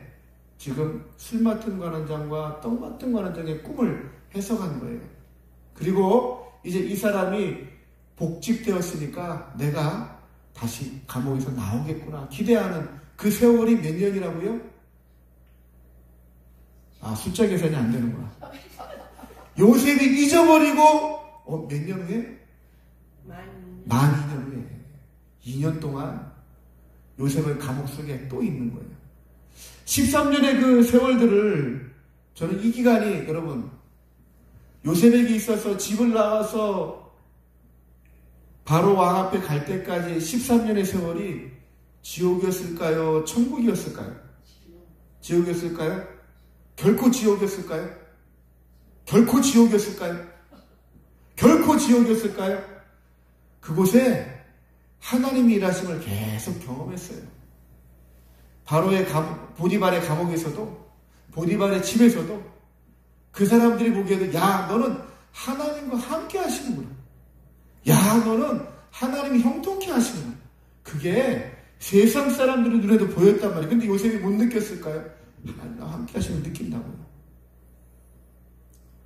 지금 술 맡은 관원장과 떡 맡은 관원장의 꿈을 해석한 거예요. 그리고 이제 이 사람이 복직되었으니까 내가 다시 감옥에서 나오겠구나 기대하는 그 세월이 몇 년이라고요? 아, 숫자 계산이 안 되는구나. 요셉이 잊어버리고 몇 년 후에? 만 2년 후에 2년 동안 요셉은 감옥 속에 또 있는 거예요. 13년의 그 세월들을 저는 이 기간이 여러분 요셉에게 있어서 집을 나와서 바로 왕 앞에 갈 때까지 13년의 세월이 지옥이었을까요? 천국이었을까요? 지옥이었을까요? 결코 지옥이었을까요? 결코 지옥이었을까요? 결코 지옥이었을까요? 그곳에 하나님의 일하심을 계속 경험했어요. 바로의 보디발의 감옥에서도 보디발의 집에서도 그 사람들이 보기에도 야 너는 하나님과 함께 하시는구나. 야 너는 하나님이 형통케 하시는구나. 그게 세상 사람들의 눈에도 보였단 말이에요. 근데 요셉이 못 느꼈을까요? 하나님과 함께 하시는 걸 느낀다고요.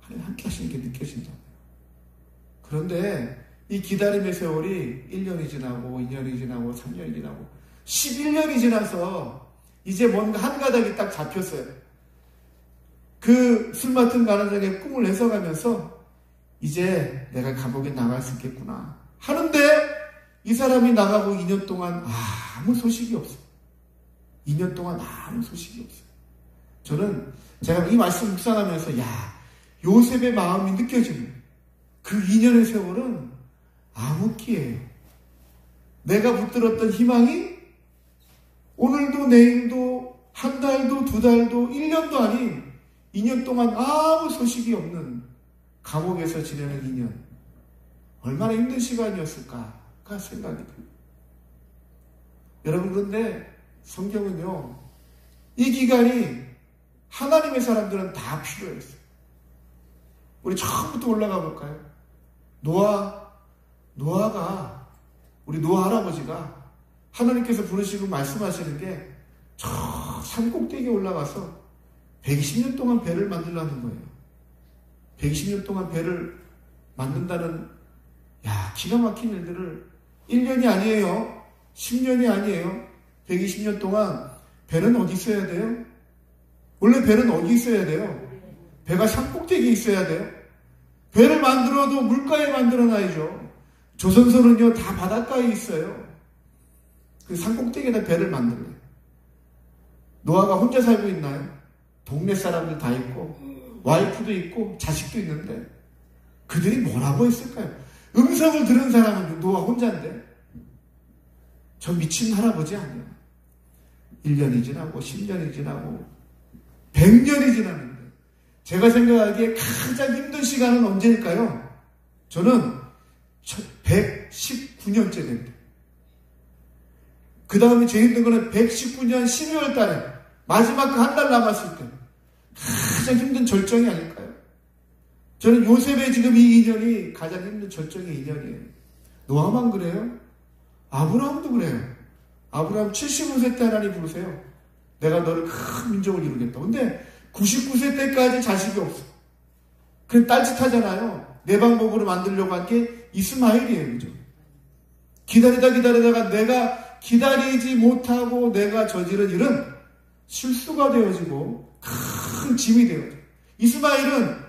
하나님 함께 하시는 게 느껴진다고요. 그런데 이 기다림의 세월이 1년이 지나고 2년이 지나고 3년이 지나고 11년이 지나서 이제 뭔가 한 가닥이 딱 잡혔어요. 그 술 맡은 관원장의 꿈을 해석하면서 이제 내가 감옥에 나갈 수 있겠구나 하는데 이 사람이 나가고 2년 동안 아무 소식이 없어요. 2년 동안 아무 소식이 없어요. 저는 제가 이 말씀 묵상하면서 요셉의 마음이 느껴지는 그 2년의 세월은 암흑기예요. 내가 붙들었던 희망이 오늘도 내일도 한 달도 두 달도 1년도 아닌 2년 동안 아무 소식이 없는 감옥에서 지내는 2년. 얼마나 힘든 시간이었을까가 생각이 듭니다. 여러분, 그런데 성경은요, 이 기간이 하나님의 사람들은 다 필요했어요. 우리 처음부터 올라가 볼까요? 노아가, 우리 노아 할아버지가 하나님께서 부르시고 말씀하시는 게 저 산꼭대기에 올라가서 120년 동안 배를 만들라는 거예요. 120년 동안 배를 만든다는, 기가 막힌 일들을 1년이 아니에요. 10년이 아니에요. 120년 동안 배는 어디 있어야 돼요? 원래 배는 어디 있어야 돼요? 배가 산꼭대기에 있어야 돼요. 배를 만들어도 물가에 만들어놔야죠. 조선소는요, 다 바닷가에 있어요. 그 산꼭대기에다 배를 만들래요. 노아가 혼자 살고 있나요? 동네 사람들 다 있고 와이프도 있고 자식도 있는데 그들이 뭐라고 했을까요? 음성을 들은 사람은 노아 혼자인데 저 미친 할아버지 아니야. 1년이 지나고 10년이 지나고 100년이 지났는데 제가 생각하기에 가장 힘든 시간은 언제일까요? 저는 119년째 됩니다. 그 다음에 제일 힘든 거는 119년 12월 달에 마지막 그 한 달 남았을 때 가장 힘든 절정이 아닐까요? 저는 요셉의 지금 이 2년이 가장 힘든 절정의 2년이에요. 노아만 그래요? 아브라함도 그래요. 아브라함 75세 때 하나님 부르세요. 내가 너를 큰 민족을 이루겠다. 근데 99세 때까지 자식이 없어. 그래 딴짓하잖아요. 내 방법으로 만들려고 한 게 이스마엘이에요. 그죠? 기다리다가 내가 기다리지 못하고 내가 저지른 일은 실수가 되어지고 큰 짐이 되어져. 이스마엘은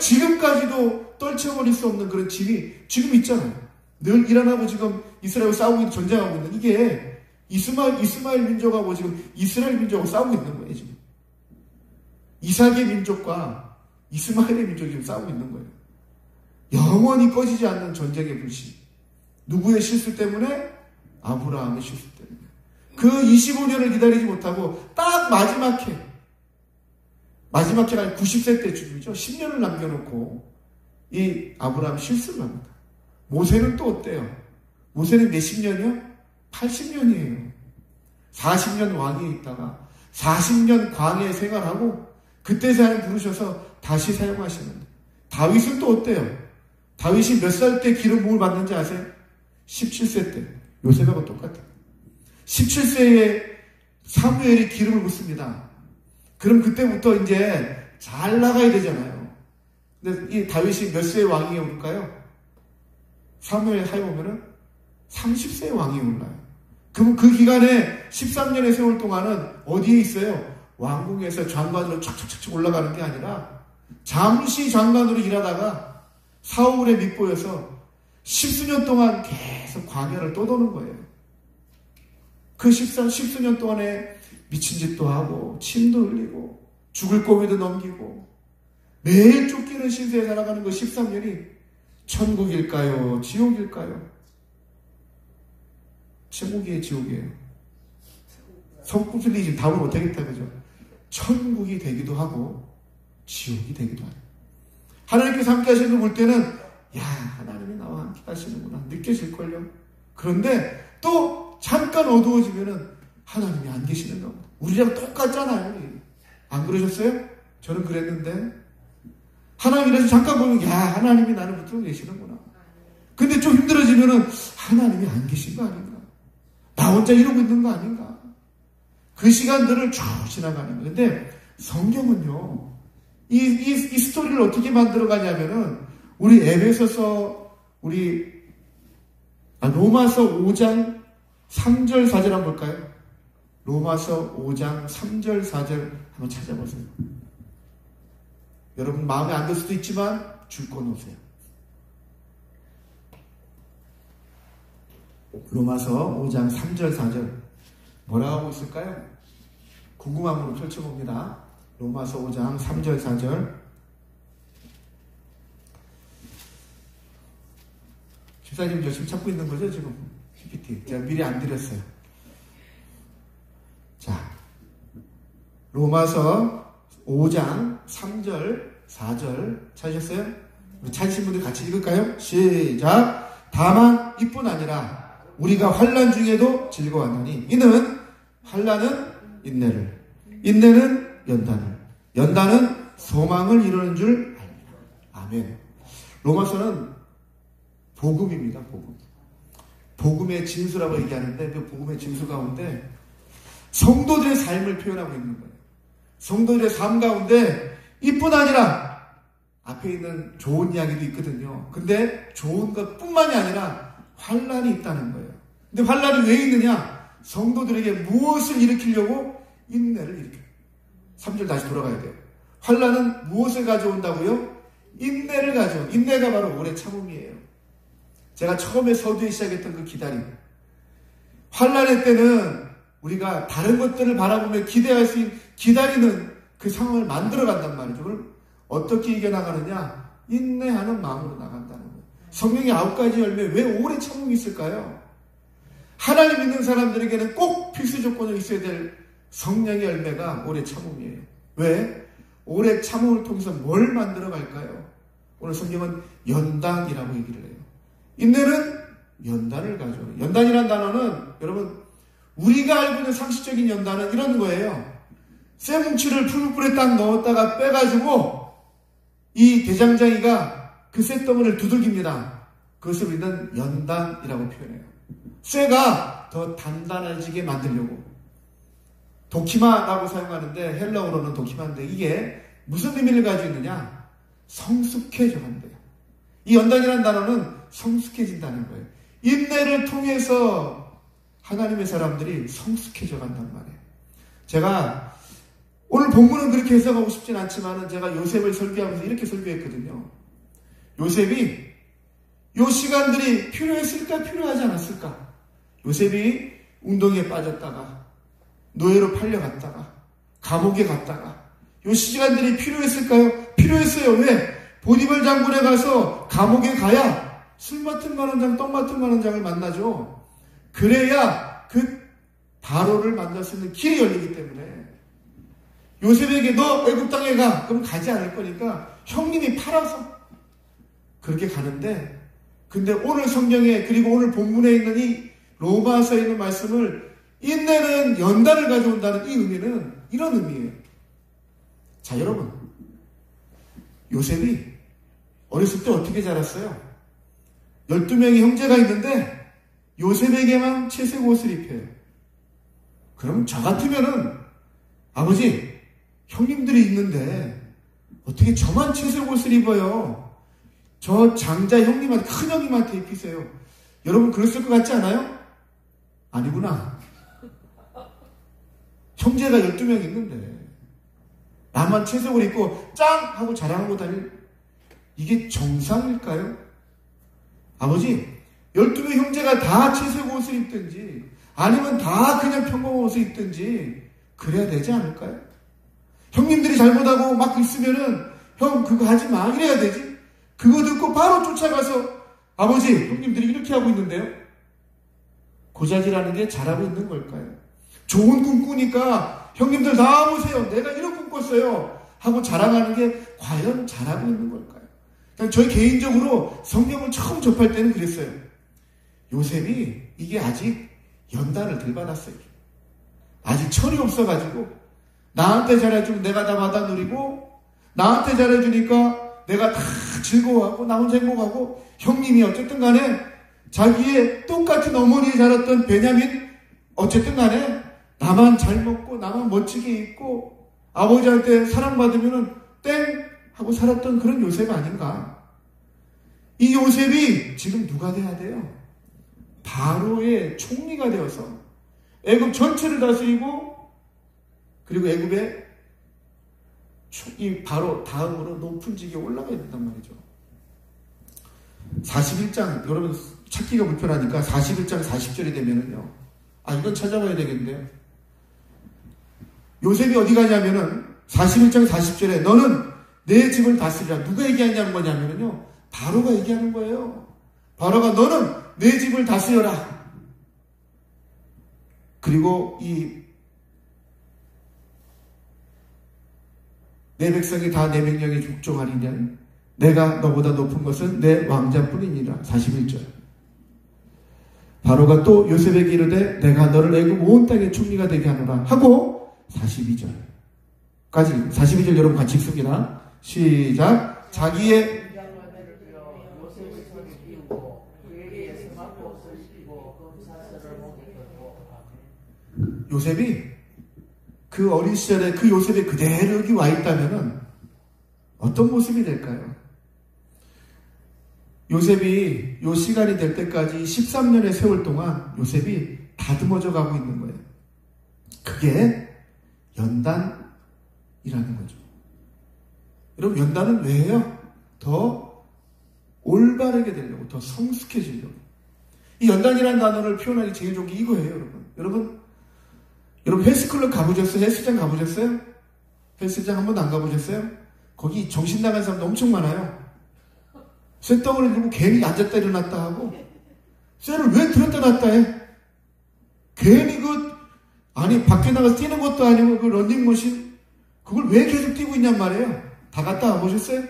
지금까지도 떨쳐버릴 수 없는 그런 짐이 지금 있잖아요. 늘 이란하고 지금 이스라엘 싸우고 있는, 전쟁하고 있는 이게 이스마엘 민족하고 지금 이스라엘 민족하고 싸우고 있는 거예요. 지금 이삭의 민족과 이스마엘의 민족이 지금 싸우고 있는 거예요. 영원히 꺼지지 않는 전쟁의 불씨. 누구의 실수 때문에? 아브라함의 실수 때문에. 그 25년을 기다리지 못하고 딱 마지막에 90세 때 죽이죠. 10년을 남겨놓고 이 아브라함이 실수를 합니다. 모세는 또 어때요? 모세는 몇십 년이요? 80년이에요. 40년 왕위에 있다가 40년 광야에 생활하고 그때 하나님 부르셔서 다시 사용하시는데, 다윗은 또 어때요? 다윗이 몇 살 때 기름 부음을 받는지 아세요? 17세 때. 요셉하고 똑같아요. 17세에 사무엘이 기름을 붓습니다. 그럼 그때부터 이제 잘 나가야 되잖아요. 근데 이 다윗이 몇 세의 왕위에 오를까요? 사무엘 하에 보면은 30세의 왕위에 올라요. 그럼 그 기간에 13년의 세월 동안은 어디에 있어요? 왕궁에서 장관으로 척척척 올라가는 게 아니라 잠시 장관으로 일하다가 사울의 밑보여서 10수년 동안 계속 광야를 떠도는 거예요. 그 10수년 동안에 미친 짓도 하고 침도 흘리고 죽을 고비도 넘기고 매일 쫓기는 신세에 살아가는 그 13년이 천국일까요? 지옥일까요? 천국이에요, 지옥이에요? 성품들이 지금 답을 못하겠다, 그죠? 천국이 되기도 하고 지옥이 되기도 하고. 하나님께서 함께 하시는 걸 볼 때는 하나님이 나와 함께 하시는구나 느껴질걸요. 그런데 또 잠깐 어두워지면은 하나님이 안 계시는 겁니다. 우리랑 똑같잖아요. 안 그러셨어요? 저는 그랬는데 하나님이라서 잠깐 보면 하나님이 나를 붙들고 계시는구나. 근데 좀 힘들어지면은 하나님이 안 계신 거 아닌가? 나 혼자 이러고 있는 거 아닌가? 그 시간들을 쭉 지나가는 거예요. 근데 성경은요, 이 스토리를 어떻게 만들어가냐면은 우리 에베소서, 로마서 5장 3절 4절 한번 볼까요? 로마서 5장 3절 4절 한번 찾아보세요. 여러분 마음에 안 들 수도 있지만 줄 거 놓으세요. 로마서 5장 3절 4절 뭐라고 하고 있을까요? 궁금함으로 펼쳐봅니다. 로마서 5장 3절 4절. 집사님 열심히 찾고 있는 거죠 지금? PPT 제가 미리 안 드렸어요. 자, 로마서 5장 3절 4절 찾으셨어요? 찾으신 분들 같이 읽을까요? 시작. 다만 이뿐 아니라 우리가 환난 중에도 즐거워하나니 이는 환난은 인내를, 인내는 연단을, 연단은 소망을 이루는 줄 압니다. 아멘. 로마서는 복음입니다. 복음. 복음의 진수라고 얘기하는데 그 복음의 진수 가운데 성도들의 삶을 표현하고 있는 거예요. 성도들의 삶 가운데 이뿐 아니라 앞에 있는 좋은 이야기도 있거든요. 근데 좋은 것뿐만이 아니라 환난이 있다는 거예요. 근데 환난이 왜 있느냐? 성도들에게 무엇을 일으키려고? 인내를 일으켜요. 3절 다시 돌아가야 돼요. 환난은 무엇을 가져온다고요? 인내를 가져온. 인내가 바로 오래 참음이에요. 제가 처음에 서두에 시작했던 그 기다림. 환난의 때는 우리가 다른 것들을 바라보며 기대할 수 있는 기다리는 그 상황을 만들어 간단 말이죠. 그걸 어떻게 이겨나가느냐? 인내하는 마음으로 나간다는 거예요. 성령의 9가지 열매 왜 오래 참음이 있을까요? 하나님 믿는 사람들에게는 꼭 필수 조건으로 있어야 될 성령의 열매가 오래 참음이에요. 왜? 오래 참음을 통해서 뭘 만들어 갈까요? 오늘 성경은 연단이라고 얘기를 해요. 인내는 연단을 가져요. 연단이라는 단어는 여러분 우리가 알고 있는 상식적인 연단은 이런 거예요. 쇠뭉치를 풀불에 딱 넣었다가 빼가지고 이 대장장이가 그 쇠덩어리를 두들깁니다. 그것을 우리는 연단이라고 표현해요. 쇠가 더 단단해지게 만들려고. 도키마라고 사용하는데 헬라어로는 도키마인데 이게 무슨 의미를 가지고 있느냐? 성숙해져 간대요. 이 연단이라는 단어는 성숙해진다는 거예요. 인내를 통해서 하나님의 사람들이 성숙해져 간단 말이에요. 제가 오늘 본문은 그렇게 해석하고 싶진 않지만 제가 요셉을 설교하면서 이렇게 설교했거든요. 요셉이 요 시간들이 필요했을까 필요하지 않았을까? 요셉이 운동에 빠졌다가 노예로 팔려갔다가 감옥에 갔다가 요 시간들이 필요했을까요? 필요했어요. 왜? 보디발 장군에 가서 감옥에 가야 술 맡은 만원장, 떡 맡은 만원장을 만나죠. 그래야 그 바로를 만날 수 있는 길이 열리기 때문에 요셉에게 너 애굽 땅에 가. 그럼 가지 않을 거니까 형님이 팔아서 그렇게 가는데 근데 오늘 성경에 그리고 오늘 본문에 있는 이 로마서에 있는 말씀을 인내는 연단을 가져온다는 이 의미는 이런 의미예요. 자 여러분 요셉이 어렸을 때 어떻게 자랐어요? 12명의 형제가 있는데 요셉에게만 채색 옷을 입혀요. 그럼 저 같으면은 아버지 형님들이 있는데 어떻게 저만 채색 옷을 입어요? 저 장자 형님한테 큰 형님한테 입히세요. 여러분 그랬을 것 같지 않아요? 아니구나. 형제가 12명 있는데 나만 채색을 입고 짱! 하고 자랑하고 다닐 이게 정상일까요? 아버지 12명 형제가 다 채색 옷을 입든지 아니면 다 그냥 평범한 옷을 입든지 그래야 되지 않을까요? 형님들이 잘못하고 막 있으면은 형 그거 하지 마 이래야 되지. 그거 듣고 바로 쫓아가서 아버지 형님들이 이렇게 하고 있는데요. 고자질하는 게 잘하고 있는 걸까요? 좋은 꿈 꾸니까 형님들 다 보세요. 내가 이런 꿈 꿨어요. 하고 자랑하는 게 과연 잘하고 있는 걸까요? 그러니까 저희 개인적으로 성경을 처음 접할 때는 그랬어요. 요셉이 이게 아직 연단을 덜 받았어요. 아직 철이 없어가지고 나한테 잘해주면 내가 다 받아 누리고 나한테 잘해주니까 내가 다 즐거워하고 나 혼자 행복하고 형님이 어쨌든 간에 자기의 똑같은 어머니에 자랐던 베냐민 어쨌든 간에 나만 잘 먹고 나만 멋지게 입고 아버지한테 사랑받으면은 땡 하고 살았던 그런 요셉 아닌가. 이 요셉이 지금 누가 돼야 돼요? 바로의 총리가 되어서 애굽 전체를 다스리고 그리고 애굽에 이 바로 다음으로 높은 직에 올라가야 된단 말이죠. 41장 여러분 찾기가 불편하니까 41장 40절이 되면은요. 아 이건 찾아봐야 되겠는데요. 요셉이 어디 가냐면은 41장 40절에 너는 내 집을 다스리라. 누가 얘기하냐는 거냐면요. 바로가 얘기하는 거예요. 바로가 너는 내 집을 다스려라. 그리고 내 백성이 다 내 명령에 복종하리냐. 내가 너보다 높은 것은 내 왕자뿐이니라. 41절. 바로가 또 요셉에게 이르되 내가 너를 애굽 온 땅의 총리가 되게 하노라 하고 42절까지 42절 여러분 같이 읽습니다. 시작. 자기의 요셉이 그 어린 시절에 그 요셉이 그대로 여기 와 있다면은 어떤 모습이 될까요? 요셉이 요 시간이 될 때까지 13년의 세월 동안 요셉이 다듬어져 가고 있는 거예요. 그게 연단이라는 거죠. 여러분, 연단은 왜 해요? 더 올바르게 되려고, 더 성숙해지려고. 이 연단이라는 단어를 표현하기 제일 좋은 게 이거예요, 여러분. 여러분 헬스클럽 가보셨어요? 헬스장 가보셨어요? 헬스장 한 번도 안 가보셨어요? 거기 정신 나간 사람도 엄청 많아요. 쇳덩어리 들고 괜히 앉았다 일어났다 하고, 쇠를 왜 들었다 놨다 해? 괜히 밖에 나가서 뛰는 것도 아니고 그 런닝머신, 그걸 왜 계속 뛰고 있냔 말이에요. 다 갔다 와보셨어요?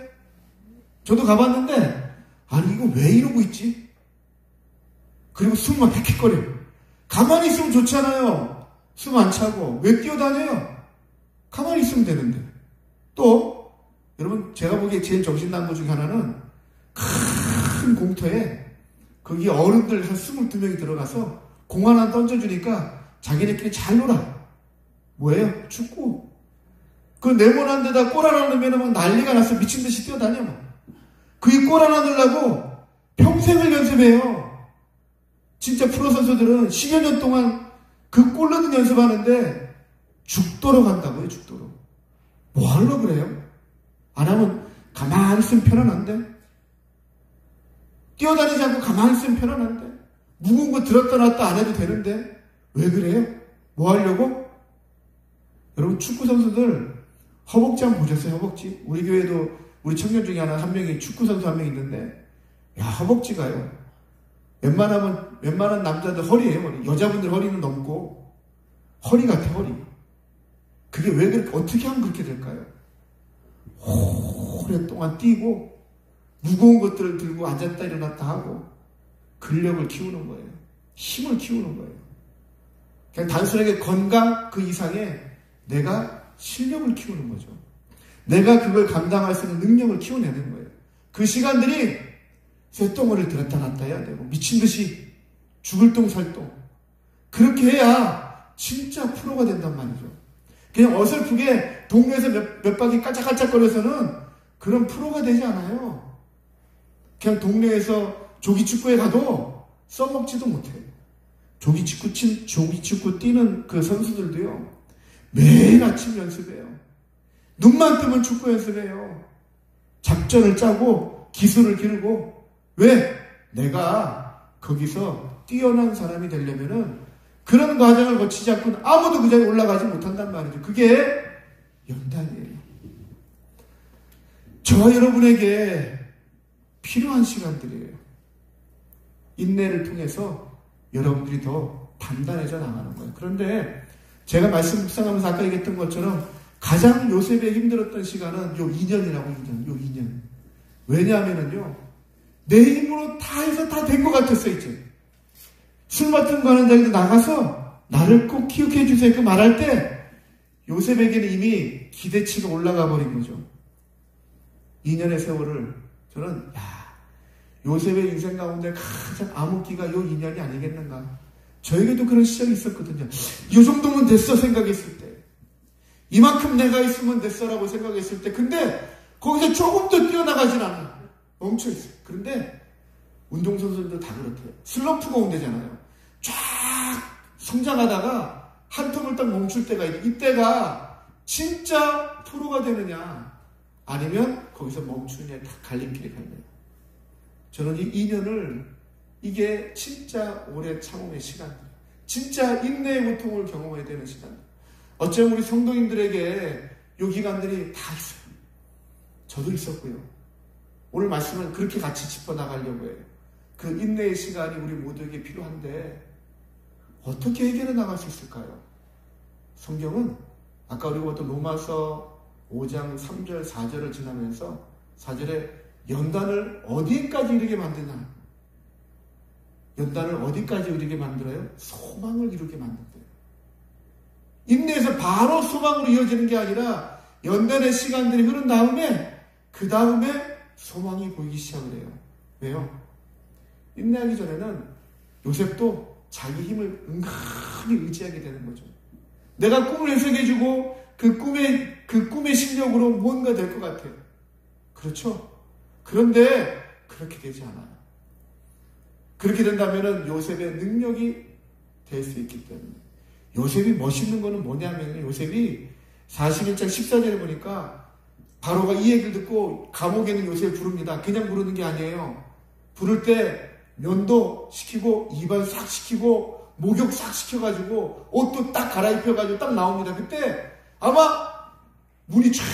저도 가봤는데, 아니, 이거 왜 이러고 있지? 그리고 숨 막 헥헥거려. 가만히 있으면 좋잖아요. 숨 안 차고. 왜 뛰어다녀요? 가만히 있으면 되는데. 또, 여러분, 제가 보기에 제일 정신 나간 것 중에 하나는 큰 공터에 거기 어른들 한 22명이 들어가서 공 하나 던져주니까 자기네끼리 잘 놀아. 뭐예요? 축구. 그 네모난 데다 골 하나 넣으면 막 난리가 나서 미친 듯이 뛰어다녀. 그 골 하나 넣으려고 평생을 연습해요. 진짜 프로 선수들은 10여 년 동안 그 골 넣는 연습하는데 죽도록 한다고요, 죽도록. 뭐 하려고 그래요? 안 하면 가만히 있으면 편안한데? 뛰어다니지 않고 가만히 있으면 편안한데? 무거운 거 들었다 놨다 안 해도 되는데? 왜 그래요? 뭐 하려고? 여러분, 축구 선수들 허벅지 한번 보셨어요? 허벅지? 우리 교회도 우리 청년 중에 한 명이 축구 선수 한 명 있는데, 야, 허벅지가요. 웬만한 남자들 허리예요, 허리. 여자분들 허리는 넘고, 허리 같아, 허리. 그게 왜 그렇게, 어떻게 하면 그렇게 될까요? 오랫동안 뛰고, 무거운 것들을 들고 앉았다 일어났다 하고, 근력을 키우는 거예요. 힘을 키우는 거예요. 그냥 단순하게 건강 그 이상의 내가 실력을 키우는 거죠. 내가 그걸 감당할 수 있는 능력을 키워내는 거예요. 그 시간들이 쇳덩어리를 들었다 놨다 해야 되고, 미친 듯이 죽을 똥 살 똥. 그렇게 해야 진짜 프로가 된단 말이죠. 그냥 어설프게 동네에서 몇 바퀴 깔짝깔짝거려서는 그런 프로가 되지 않아요. 그냥 동네에서 조기축구에 가도 써먹지도 못해요. 조기축구 뛰는 그 선수들도요, 매일 아침 연습해요. 눈만 뜨면 축구 연습해요. 작전을 짜고 기술을 기르고. 왜? 내가 거기서 뛰어난 사람이 되려면은 그런 과정을 거치지 않고는 아무도 그 자리에 올라가지 못한단 말이죠. 그게 연단이에요. 저와 여러분에게 필요한 시간들이에요. 인내를 통해서 여러분들이 더 단단해져 나가는 거예요. 그런데 제가 말씀 묵상하면서 아까 얘기했던 것처럼 가장 요셉에 힘들었던 시간은 요 2년이라고, 요 2년. 왜냐하면요, 내 힘으로 다 해서 다 된 것 같았어, 이제. 술 맡은 거 하는 자리도 나가서 나를 꼭 기억해 주세요. 그 말할 때 요셉에게는 이미 기대치가 올라가 버린 거죠. 2년의 세월을 저는, 요셉의 인생 가운데 가장 암흑기가 요 2년이 아니겠는가. 저에게도 그런 시절이 있었거든요. 이 정도면 됐어 생각했을 때, 이만큼 내가 있으면 됐어라고 생각했을 때, 근데 거기서 조금 더 뛰어나가진 않아. 멈춰있어요. 그런데 운동선수들도 다 그렇대요. 슬럼프가 온대잖아요. 쫙 성장하다가 한 텀을 딱 멈출 때가 있대. 이때가 진짜 프로가 되느냐 아니면 거기서 멈추느냐, 다 갈림길이 갈려요. 저는 이 2년을, 이게 진짜 오래 참음의 시간들, 진짜 인내의 고통을 경험해야 되는 시간. 어쩌면 우리 성도님들에게 요 기간들이 다 있어요. 저도 있었고요. 오늘 말씀은 그렇게 같이 짚어나가려고 해요. 그 인내의 시간이 우리 모두에게 필요한데 어떻게 해결해 나갈 수 있을까요? 성경은 아까 우리가 봤던 로마서 5장 3절 4절을 지나면서 4절에 연단을 어디까지 이르게 만드냐? 연단을 어디까지 이르게 만들어요? 소망을 이루게 만든대요. 인내에서 바로 소망으로 이어지는 게 아니라 연단의 시간들이 흐른 다음에 그 다음에 소망이 보이기 시작을 해요. 왜요? 인내하기 전에는 요셉도 자기 힘을 은근히 의지하게 되는 거죠. 내가 꿈을 해석해주고 그 꿈의 실력으로 뭔가 될 것 같아요. 그렇죠? 그런데 그렇게 되지 않아요. 그렇게 된다면 요셉의 능력이 될 수 있기 때문에. 요셉이 멋있는 거는 뭐냐면 요셉이 41장 14절에 보니까 바로가 이 얘기를 듣고 감옥에 있는 요셉을 부릅니다. 그냥 부르는 게 아니에요. 부를 때 면도 시키고 입안 싹 시키고 목욕 싹 시켜가지고 옷도 딱 갈아입혀가지고 딱 나옵니다. 그때 아마 문이 쫙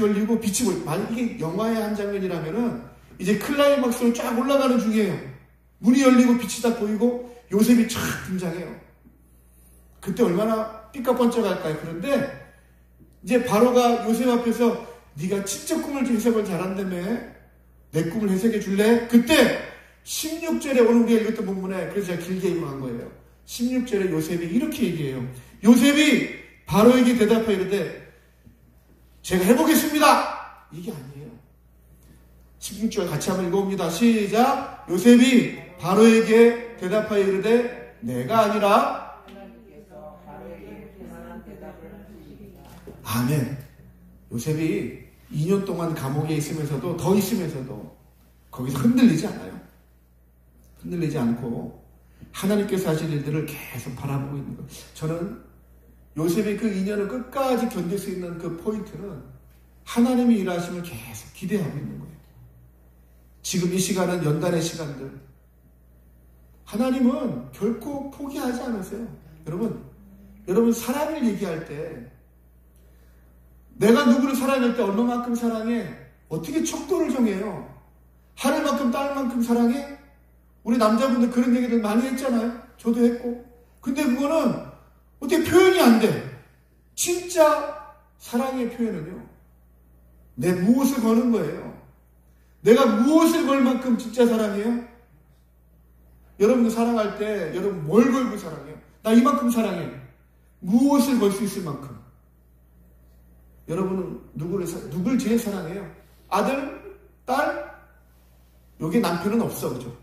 열리고 빛이 보여요. 만약 이게 영화의 한 장면이라면은 이제 클라이막스로 쫙 올라가는 중이에요. 문이 열리고 빛이 딱 보이고 요셉이 쫙 등장해요. 그때 얼마나 삐까뻔쩍할까요? 그런데 이제 바로가 요셉 앞에서 네가 진짜 꿈을 해석을 잘한다며 내 꿈을 해석해 줄래? 그때 16절에 오늘 우리가 읽었던 본문에 그래서 제가 길게 읽어간 거예요. 16절에 요셉이 이렇게 얘기해요. 요셉이 바로에게 대답하여 이르되 제가 해보겠습니다. 이게 아니에요. 16절 같이 한번 읽어봅니다. 시작. 요셉이 바로에게 대답하여 이르되 내가 아니라 하나님께서 바로에게 그만한 대답을 하시리라. 아멘. 요셉이 2년 동안 감옥에 있으면서도 더 있으면서도 거기서 흔들리지 않아요. 흔들리지 않고 하나님께서 하실 일들을 계속 바라보고 있는 거예요. 저는 요셉이 그 2년을 끝까지 견딜 수 있는 그 포인트는 하나님이 일하심을 계속 기대하고 있는 거예요. 지금 이 시간은 연단의 시간들. 하나님은 결코 포기하지 않으세요. 여러분 사랑을 얘기할 때 내가 누구를 사랑할 때 얼마만큼 사랑해? 어떻게 척도를 정해요? 하늘만큼 땅만큼 사랑해? 우리 남자분들 그런 얘기를 많이 했잖아요. 저도 했고. 근데 그거는 어떻게 표현이 안 돼. 진짜 사랑의 표현은요. 내 무엇을 거는 거예요. 내가 무엇을 걸 만큼 진짜 사랑해요? 여러분들 사랑할 때 여러분 뭘 걸고 사랑해요? 나 이만큼 사랑해. 무엇을 걸 수 있을 만큼. 여러분은 누굴 제일 사랑해요? 아들? 딸? 여기 남편은 없어. 그죠?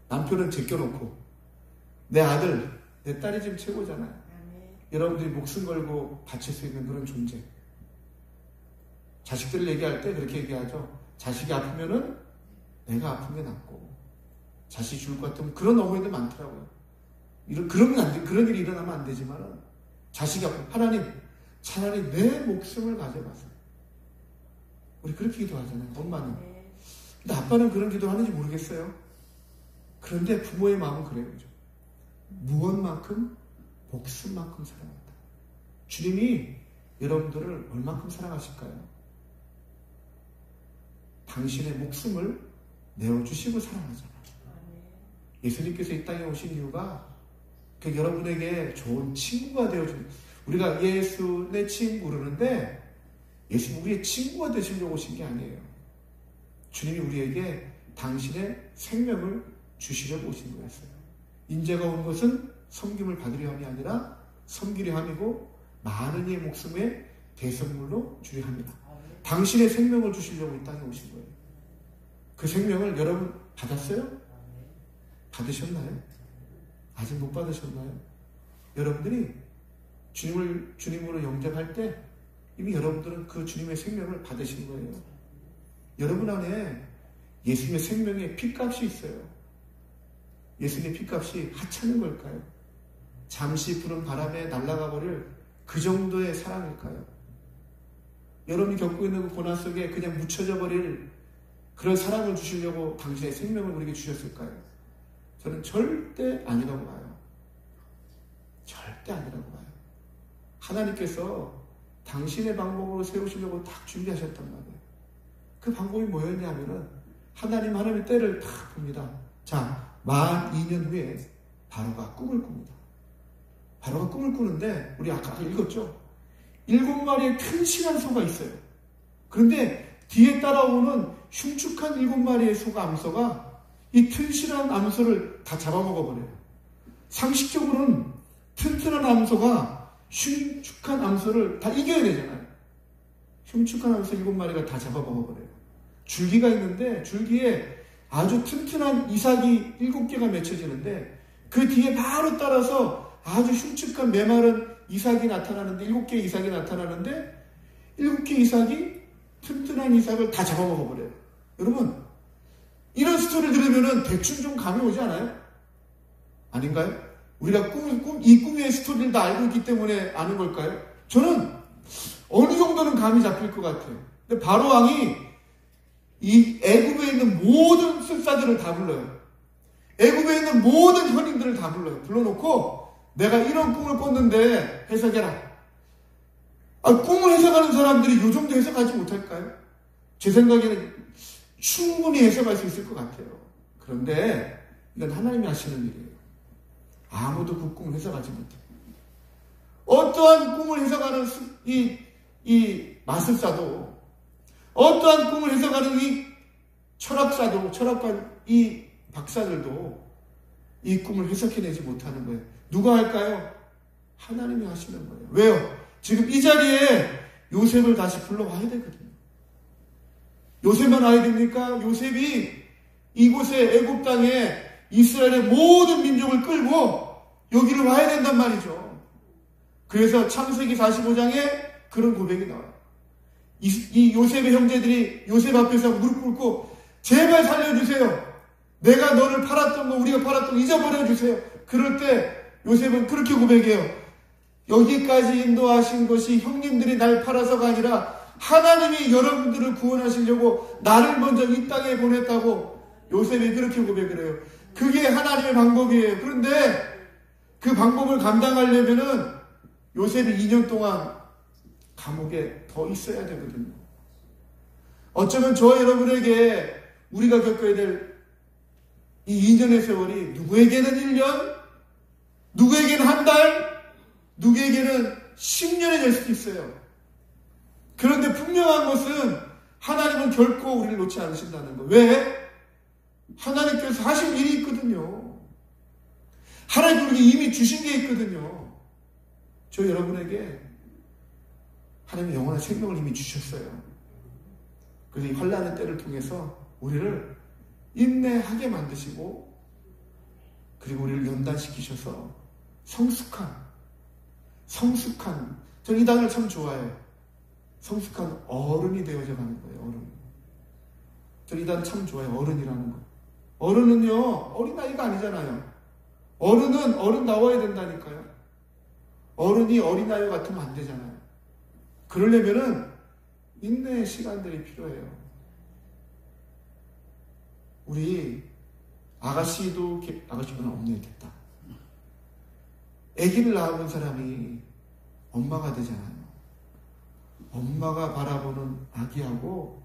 남편은 제껴놓고 내 아들, 내 딸이 지금 최고잖아요. 여러분들이 목숨 걸고 바칠 수 있는 그런 존재. 자식들 얘기할 때 그렇게 얘기하죠. 자식이 아프면은 내가 아픈 게 낫고 자식이 죽을 것 같으면 그런 어머니들 많더라고요. 그런 일이 일어나면 안 되지만 자식이 아프면 하나님 차라리 내 목숨을 가져가세요. 우리 그렇게 기도하잖아요. 엄마는. 근데 아빠는 그런 기도 하는지 모르겠어요. 그런데 부모의 마음은 그래요. 그죠? 무엇만큼? 목숨만큼 사랑한다. 주님이 여러분들을 얼만큼 사랑하실까요? 당신의 목숨을 내어주시고 사랑하잖아요. 예수님께서 이 땅에 오신 이유가 여러분에게 좋은 친구가 되어주는, 우리가 예수 내 친구 그러는데 예수님 우리의 친구가 되시려고 오신 게 아니에요. 주님이 우리에게 당신의 생명을 주시려고 오신 거였어요. 인자가 온 것은 섬김을 받으려 함이 아니라 섬기려 함이고 많은 이의 목숨에 대선물로 주려 합니다. 당신의 생명을 주시려고 이 땅에 오신 거예요. 그 생명을 여러분 받았어요? 받으셨나요? 아직 못 받으셨나요? 여러분들이 주님으로 영접할 때 이미 여러분들은 그 주님의 생명을 받으신 거예요. 여러분 안에 예수님의 생명의 핏값이 있어요. 예수님의 핏값이 하찮은 걸까요? 잠시 부는 바람에 날아가 버릴 그 정도의 사랑일까요? 여러분이 겪고 있는 그 고난 속에 그냥 묻혀져 버릴 그런 사랑을 주시려고 당신의 생명을 우리에게 주셨을까요? 저는 절대 아니라고 봐요. 절대 아니라고 봐요. 하나님께서 당신의 방법으로 세우시려고 딱 준비하셨단 말이에요. 그 방법이 뭐였냐면은 하나님의 때를 딱 봅니다. 자, 만 2년 후에 바로가 꿈을 꿉니다. 바로가 꿈을 꾸는데 우리 아까 읽었죠? 7마리의 튼실한 소가 있어요. 그런데 뒤에 따라오는 흉측한 7마리의 소가 암소가 이 튼실한 암소를 다 잡아먹어버려요. 상식적으로는 튼튼한 암소가 흉측한 암소를 다 이겨야 되잖아요. 흉측한 암소 7마리가 다 잡아먹어버려요. 줄기가 있는데 줄기에 아주 튼튼한 이삭이 7개가 맺혀지는데 그 뒤에 바로 따라서 아주 흉측한 메마른 이삭이 나타나는데 7개의 이삭이 나타나는데 7개의 이삭이 튼튼한 이삭을 다 잡아먹어버려요. 여러분, 이런 스토리를 들으면 대충 좀 감이 오지 않아요? 아닌가요? 우리가 이 꿈의 스토리를 다 알고 있기 때문에 아는 걸까요? 저는 어느 정도는 감이 잡힐 것 같아요. 근데 바로 왕이 이 애굽에 있는 모든 술사들을 다 불러요. 애굽에 있는 모든 현인들을 다 불러요. 불러놓고 내가 이런 꿈을 꿨는데 해석해라. 꿈을 해석하는 사람들이 이 정도 해석하지 못할까요? 제 생각에는 충분히 해석할 수 있을 것 같아요. 그런데 이건 하나님이 하시는 일이에요. 아무도 그 꿈을 해석하지 못해요. 어떠한 꿈을 해석하는 이 마술사도, 어떠한 꿈을 해석하는 이 철학관 이 박사들도 이 꿈을 해석해내지 못하는 거예요. 누가 할까요? 하나님이 하시는 거예요. 왜요? 지금 이 자리에 요셉을 다시 불러와야 되거든요. 요셉만 와야 됩니까? 요셉이 이곳에 애굽 땅에 이스라엘의 모든 민족을 끌고 여기를 와야 된단 말이죠. 그래서 창세기 45장에 그런 고백이 나와요. 이 요셉의 형제들이 요셉 앞에서 무릎 꿇고 제발 살려주세요. 내가 너를 팔았던 거, 우리가 팔았던 거 잊어버려주세요. 그럴 때 요셉은 그렇게 고백해요. 여기까지 인도하신 것이 형님들이 날 팔아서가 아니라 하나님이 여러분들을 구원하시려고 나를 먼저 이 땅에 보냈다고 요셉이 그렇게 고백을 해요. 그게 하나님의 방법이에요. 그런데 그 방법을 감당하려면은 요셉이 2년 동안 감옥에 더 있어야 되거든요. 어쩌면 저와 여러분에게 우리가 겪어야 될 이 2년의 세월이 누구에게는 1년, 누구에게는 한 달, 누구에게는 10년이 될 수도 있어요. 그런데 분명한 것은 하나님은 결코 우리를 놓지 않으신다는 거. 왜? 하나님께서 하신 일이 있거든요. 하나님 우리에게 이미 주신 게 있거든요. 저 여러분에게 하나님의 영원한 생명을 이미 주셨어요. 그래서 이 환난의 때를 통해서 우리를 인내하게 만드시고 그리고 우리를 연단시키셔서 성숙한 저는 이 단어를 참 좋아해요. 성숙한 어른이 되어져 가는 거예요. 어른. 저는 이 단어 참 좋아해요. 어른이라는 거. 어른은요 어린아이가 아니잖아요. 어른은 어른 나와야 된다니까요. 어른이 어린아이와 같으면 안 되잖아요. 그러려면은 인내의 시간들이 필요해요. 우리 아가씨는 없네겠다. 아기를 낳은 사람이 엄마가 되잖아요. 엄마가 바라보는 아기하고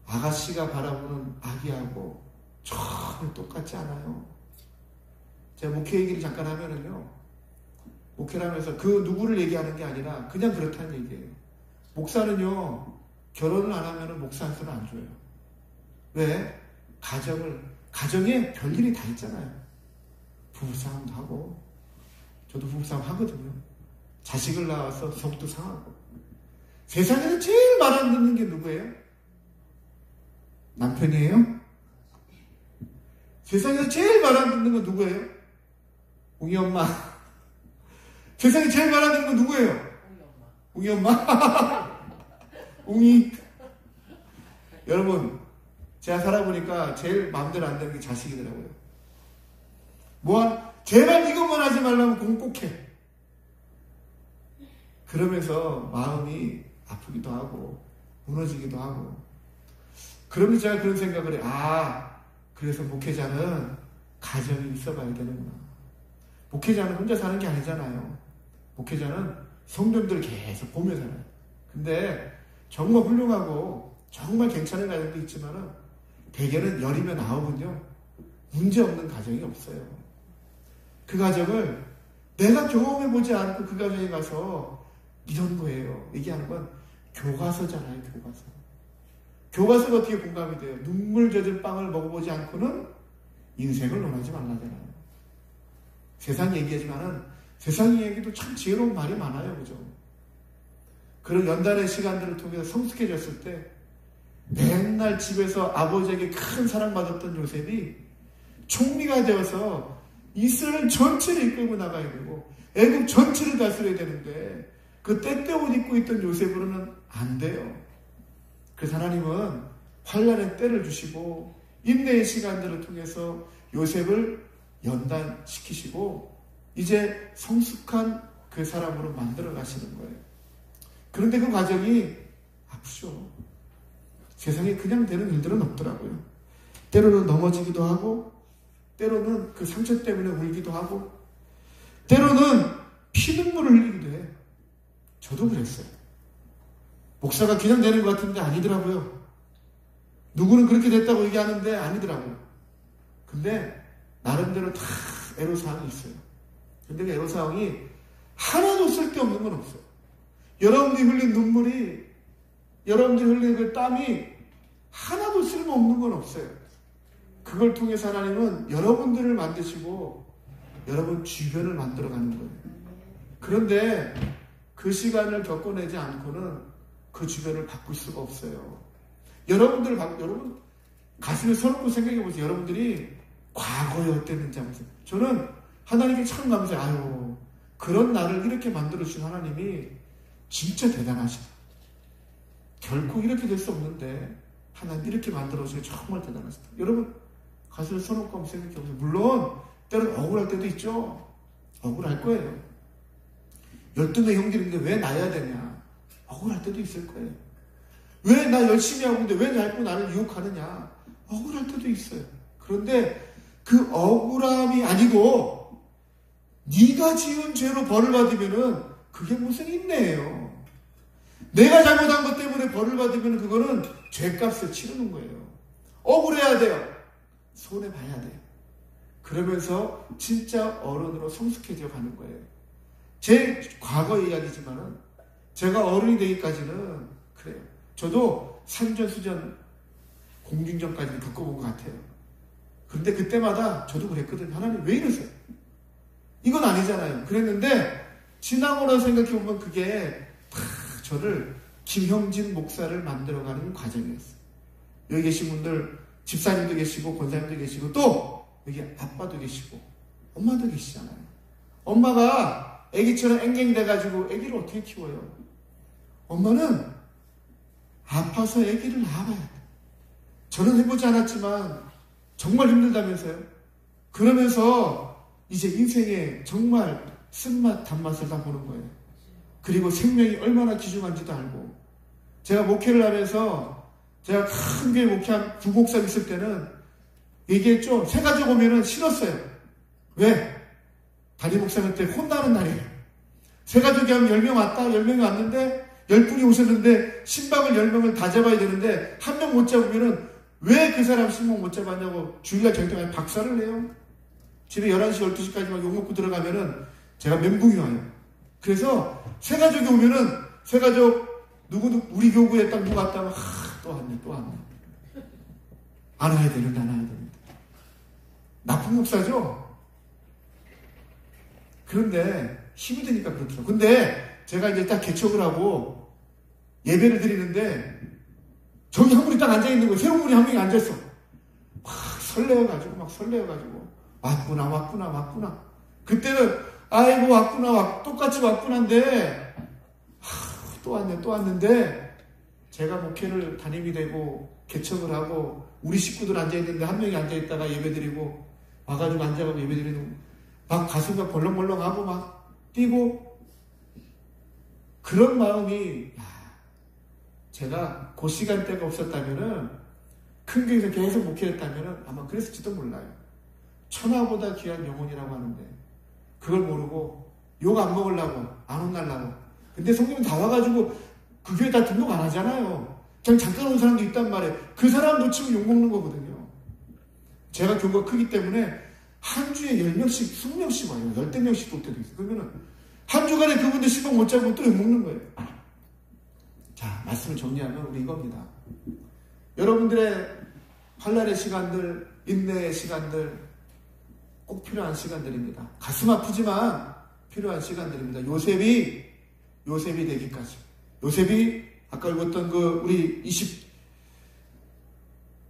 아가씨가 바라보는 아기하고 전혀 똑같지 않아요. 제가 목회 얘기를 잠깐 하면은요, 목회를 하면서 그 누구를 얘기하는 게 아니라 그냥 그렇다는 얘기예요. 목사는요 결혼을 안 하면은 목사 한 수는 안 줘요. 왜? 가정에 별일이 다 있잖아요. 부부싸움도 하고, 저도 부부싸움 하거든요. 자식을 낳아서 속도 상하고. 세상에서 제일 말 안 듣는 게 누구예요? 남편이에요? 세상에서 제일 말 안 듣는 건 누구예요? 웅이 엄마. 세상에 제일 말 안 듣는 건 누구예요? 웅이 엄마. 웅이. 여러분, 제가 살아보니까 제일 마음대로 안 되는 게 자식이더라고요. 제발 이것만 하지 말라면 공복해. 그러면서 마음이 아프기도 하고 무너지기도 하고. 그러면서 제가 그런 생각을 해요. 그래서 목회자는 가정이 있어봐야 되는구나. 목회자는 혼자 사는 게 아니잖아요. 목회자는 성도들 계속 보며 살아요. 근데 정말 훌륭하고 정말 괜찮은 가정도 있지만은 대개는 10이면 9은요 문제없는 가정이 없어요. 그 가정을 내가 경험해보지 않고 그 가정에 가서 이런 거예요. 얘기하는 건 교과서잖아요. 교과서. 교과서가 어떻게 공감이 돼요? 눈물 젖은 빵을 먹어보지 않고는 인생을 논하지 말라잖아요. 세상 얘기하지만은 세상 얘기도 참 지혜로운 말이 많아요. 그죠? 그런 연단의 시간들을 통해서 성숙해졌을 때 맨날 집에서 아버지에게 큰 사랑받았던 요셉이 총리가 되어서 이스라엘 전체를 이끌고 나가야 되고 애국 전체를 다스려야 되는데 그 때때 옷 입고 있던 요셉으로는 안 돼요. 그래서 하나님은 환난의 때를 주시고 인내의 시간들을 통해서 요셉을 연단시키시고 이제 성숙한 그 사람으로 만들어 가시는 거예요. 그런데 그 과정이 아프죠. 세상에 그냥 되는 일들은 없더라고요. 때로는 넘어지기도 하고 때로는 그 상처 때문에 울기도 하고 때로는 피눈물을 흘리기도 해요. 저도 그랬어요. 목사가 그냥 되는 것 같은데 아니더라고요. 누구는 그렇게 됐다고 얘기하는데 아니더라고요. 근데 나름대로 다 애로사항이 있어요. 근데 그 애로사항이 하나도 쓸데없는 건 없어요. 여러분들이 흘린 눈물이 여러분들이 흘린 그 땀이 하나도 쓸모없는 건 없어요. 그걸 통해서 하나님은 여러분들을 만드시고 여러분 주변을 만들어가는 거예요. 그런데 그 시간을 겪어내지 않고는 그 주변을 바꿀 수가 없어요. 여러분 가슴에 서놓고 생각해 보세요. 여러분들이 과거에 어땠는지 한번. 저는 하나님께 참 감사해요. 아유, 그런 나를 이렇게 만들어주신 하나님이 진짜 대단하시다. 결코 이렇게 될 수 없는데 하나님 이렇게 만들어주시니 정말 대단하시다. 여러분 가슴에 서놓고 한번 생각해 보세요. 물론 때로는 억울할 때도 있죠. 억울할 거예요. 12명 형제인데 왜 나야 되냐. 억울할 때도 있을 거예요. 왜 나 열심히 하고 있는데 왜 자꾸 나를 유혹하느냐. 억울할 때도 있어요. 그런데 그 억울함이 아니고 네가 지은 죄로 벌을 받으면은 그게 무슨 인내예요. 내가 잘못한 것 때문에 벌을 받으면 그거는 죄값을 치르는 거예요. 억울해야 돼요. 손해봐야 돼요. 그러면서 진짜 어른으로 성숙해져 가는 거예요. 제 과거 이야기지만은 제가 어른이 되기까지는 그래요. 저도 산전수전 공중전까지 겪어본 것 같아요. 그런데 그때마다 저도 그랬거든요. 하나님 왜 이러세요? 이건 아니잖아요. 그랬는데 지나고 나서 생각해보면 그게 다 저를 김형진 목사를 만들어가는 과정이었어요. 여기 계신 분들 집사님도 계시고 권사님도 계시고 또 여기 아빠도 계시고 엄마도 계시잖아요. 엄마가 아기처럼 앵갱돼가지고 아기를 어떻게 키워요? 엄마는 아파서 아기를 낳아봐야 돼. 저는 해보지 않았지만 정말 힘들다면서요. 그러면서 이제 인생에 정말 쓴맛 단맛을 다 보는 거예요. 그리고 생명이 얼마나 귀중한지도 알고. 제가 목회를 하면서 제가 큰 교회 목회한 부목사 있을 때는 얘기했죠. 새 가족 오면은 싫었어요. 왜? 담임 목사님 때 혼나는 날이에요. 새 가족이 하면 10명 왔다. 10명이 왔는데 10분이 오셨는데 신방을 10명을 다 잡아야 되는데 한 명 못 잡으면은 왜 그 사람 신방 못 잡았냐고 주일날 정당에 박살을 내요. 집에 11시 12시까지만 욕 먹고 들어가면은 제가 멘붕이 와요. 그래서 새 가족이 오면은 새 가족 누구 우리 교구에 딱 누가 왔다면 또 왔네. 안아야 되는데. 나쁜 목사죠? 그런데 힘이 드니까 그렇더라고요. 근데 제가 이제 딱 개척을 하고 예배를 드리는데 저기 한 분이 딱 앉아있는 거예요. 새로운 분이 한 명이 앉아있어. 막 설레어가지고 왔구나. 그때는 아이고 왔구나 똑같이 왔구나인데 또 왔는데 제가 목회를 담임이 되고 개척을 하고 우리 식구들 앉아있는데 한 명이 앉아있다가 예배드리고 와가지고 앉아가지고 예배드리는 막 가슴이 벌렁벌렁하고 막 뛰고 그런 마음이 제가 그 시간대가 없었다면은 큰 교회에서 계속 목회했다면은 아마 그랬을지도 몰라요. 천하보다 귀한 영혼이라고 하는데 그걸 모르고 욕 안 먹으려고 안 혼날라고 근데 성도님 다 와가지고 그 교회 다 등록 안 하잖아요. 그냥 잠깐 온 사람도 있단 말이에요. 그 사람 놓치면 욕먹는 거거든요. 제가 교회가 크기 때문에 한 주에 10명씩, 20명씩 와요. 10명씩 올 때도 있어요. 그러면은 한 주간에 그분들 10명 못 잡으면 또 욕먹는 거예요. 자, 말씀을 정리하면 우리 이겁니다. 여러분들의 환난의 시간들, 인내의 시간들 꼭 필요한 시간들입니다. 가슴 아프지만 필요한 시간들입니다. 요셉이 되기까지. 요셉이 아까 읽었던 우리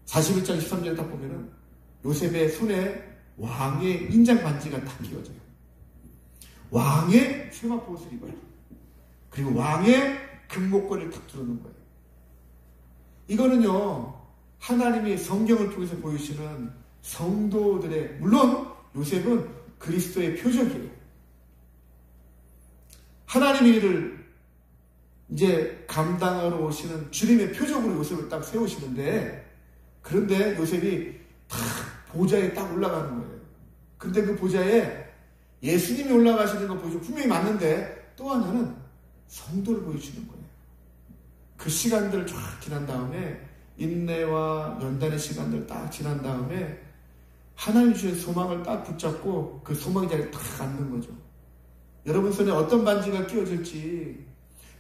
41장 23절에 딱 보면은 요셉의 손에 왕의 인장 반지가 딱 끼워져요. 왕의 세마포옷을 입어요. 그리고 왕의 금목걸이를 탁 두르는 거예요. 이거는요, 하나님이 성경을 통해서 보여주시는 성도들의, 물론 요셉은 그리스도의 표적이에요. 하나님의 일을 이제 감당하러 오시는 주님의 표적으로 요셉을 딱 세우시는데, 그런데 요셉이 딱 보좌에 딱 올라가는 거예요. 근데 그 보좌에 예수님이 올라가시는 거 보여주고 분명히 맞는데, 또 하나는 성도를 보여주는 거예요. 그 시간들을 쫙 지난 다음에, 인내와 연단의 시간들 딱 지난 다음에 하나님 주신 소망을 딱 붙잡고 그 소망의 자리에 딱 앉는 거죠. 여러분 손에 어떤 반지가 끼워질지,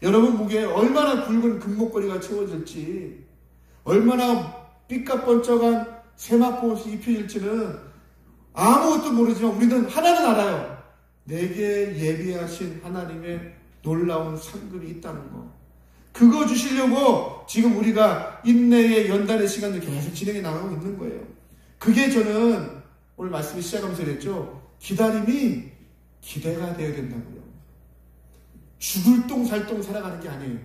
여러분 목에 얼마나 굵은 금목걸이가 채워질지, 얼마나 삐까번쩍한 세마포옷이 입혀질지는 아무것도 모르지만 우리는 하나는 알아요. 내게 예비하신 하나님의 놀라운 상급이 있다는 거. 그거 주시려고 지금 우리가 인내의 연단의 시간을 계속 진행해 나가고 있는 거예요. 그게 저는 오늘 말씀을 시작하면서 그랬죠. 기다림이 기대가 되어야 된다고요. 죽을 똥 살 똥 살아가는 게 아니에요.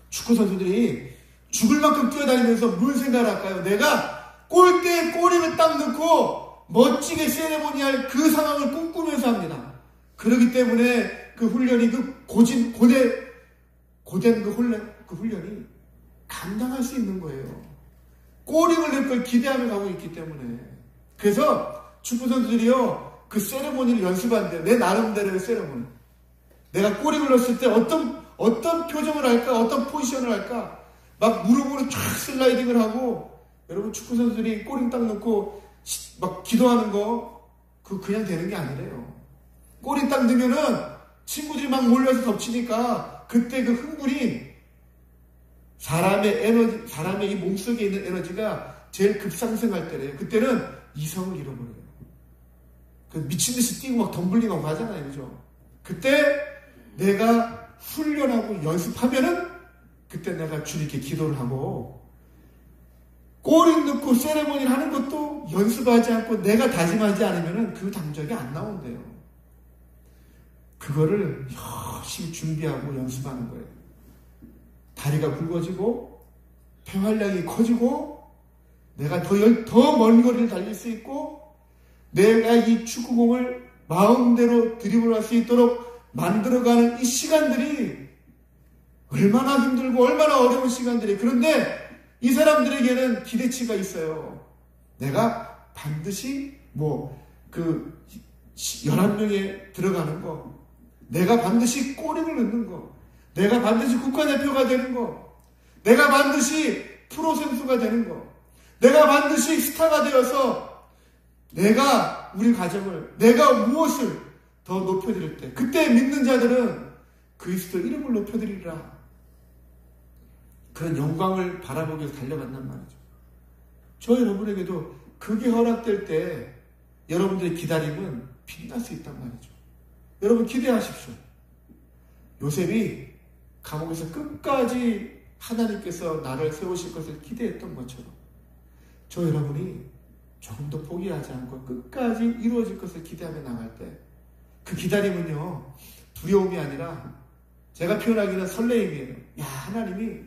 축구 선수들이 죽을 만큼 뛰어다니면서 뭘 생각을 할까요? 내가 골대에 꼬리를 딱 넣고 멋지게 세레모니할 그 상황을 꿈꾸면서 합니다. 그렇기 때문에 그 훈련이 고된 그 훈련이 감당할 수 있는 거예요. 꼬리를 넣을 걸 기대하며 가고 있기 때문에. 그래서 축구 선수들이요, 그 세레모니를 연습한대요. 내 나름대로의 세레모니. 내가 꼬리를 넣었을 때 어떤 표정을 할까, 어떤 포지션을 할까, 막 무릎으로 쫙 슬라이딩을 하고, 여러분 축구 선수들이 꼬리 딱 넣고 막 기도하는 거, 그냥 되는 게 아니래요. 꼬리 딱 넣으면은 친구들이 막 몰려서 덮치니까 그때 그 흥분이 사람의 에너지, 사람의 이 몸속에 있는 에너지가 제일 급상승할 때래요. 그때는 이성을 잃어버려요. 미친 듯이 뛰고 막 덤블링하고 하잖아요. 그죠? 그때 내가 훈련하고 연습하면은 그때 내가 주님께 기도를 하고 꼬리 넣고 세레모니를 하는 것도 연습하지 않고 내가 다짐하지 않으면은 그 당적이 안 나온대요. 그거를 열심히 준비하고 연습하는 거예요. 다리가 굵어지고 폐활량이 커지고 내가 더 먼 거리를 달릴 수 있고 내가 이 축구공을 마음대로 드리블할 수 있도록 만들어가는 이 시간들이 얼마나 힘들고 얼마나 어려운 시간들이. 그런데 이 사람들에게는 기대치가 있어요. 내가 반드시 11명에 들어가는 거, 내가 반드시 골을 넣는 거, 내가 반드시 국가대표가 되는 거, 내가 반드시 프로 선수가 되는 거, 내가 반드시 스타가 되어서 내가 우리 가정을, 내가 무엇을 더 높여드릴 때, 그때 믿는 자들은 그리스도 이름을 높여드리리라. 그런 영광을 바라보기 위해서 달려간단 말이죠. 저 여러분에게도 그게 허락될 때 여러분들의 기다림은 빛날 수 있단 말이죠. 여러분 기대하십시오. 요셉이 감옥에서 끝까지 하나님께서 나를 세우실 것을 기대했던 것처럼 저 여러분이 조금 더 포기하지 않고 끝까지 이루어질 것을 기대하며 나갈 때 그 기다림은요, 두려움이 아니라 제가 표현하기는 설레임이에요. 야, 하나님이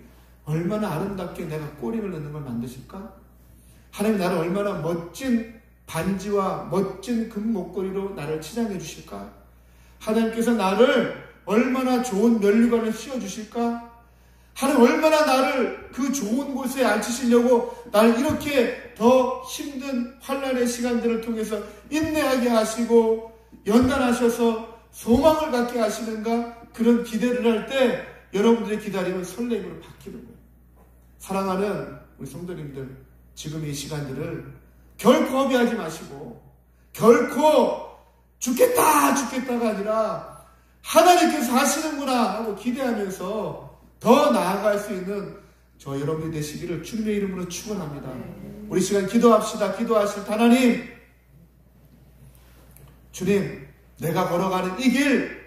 얼마나 아름답게 내가 꼬리를 넣는 걸 만드실까? 하나님 나를 얼마나 멋진 반지와 멋진 금목걸이로 나를 치장해 주실까? 하나님께서 나를 얼마나 좋은 면류관을 씌워주실까? 하나님 얼마나 나를 그 좋은 곳에 앉히시려고 나를 이렇게 더 힘든 환난의 시간들을 통해서 인내하게 하시고 연단하셔서 소망을 갖게 하시는가? 그런 기대를 할 때 여러분들의 기다림은 설렘으로 바뀌는 거예요. 사랑하는 우리 성도님들, 지금 이 시간들을 결코 허비하지 마시고 결코 죽겠다가 아니라 하나님께서 하시는구나 하고 기대하면서 더 나아갈 수 있는 저 여러분이 되시기를 주님의 이름으로 축원합니다. 우리 시간 기도합시다. 기도하실 하나님, 주님, 내가 걸어가는 이 길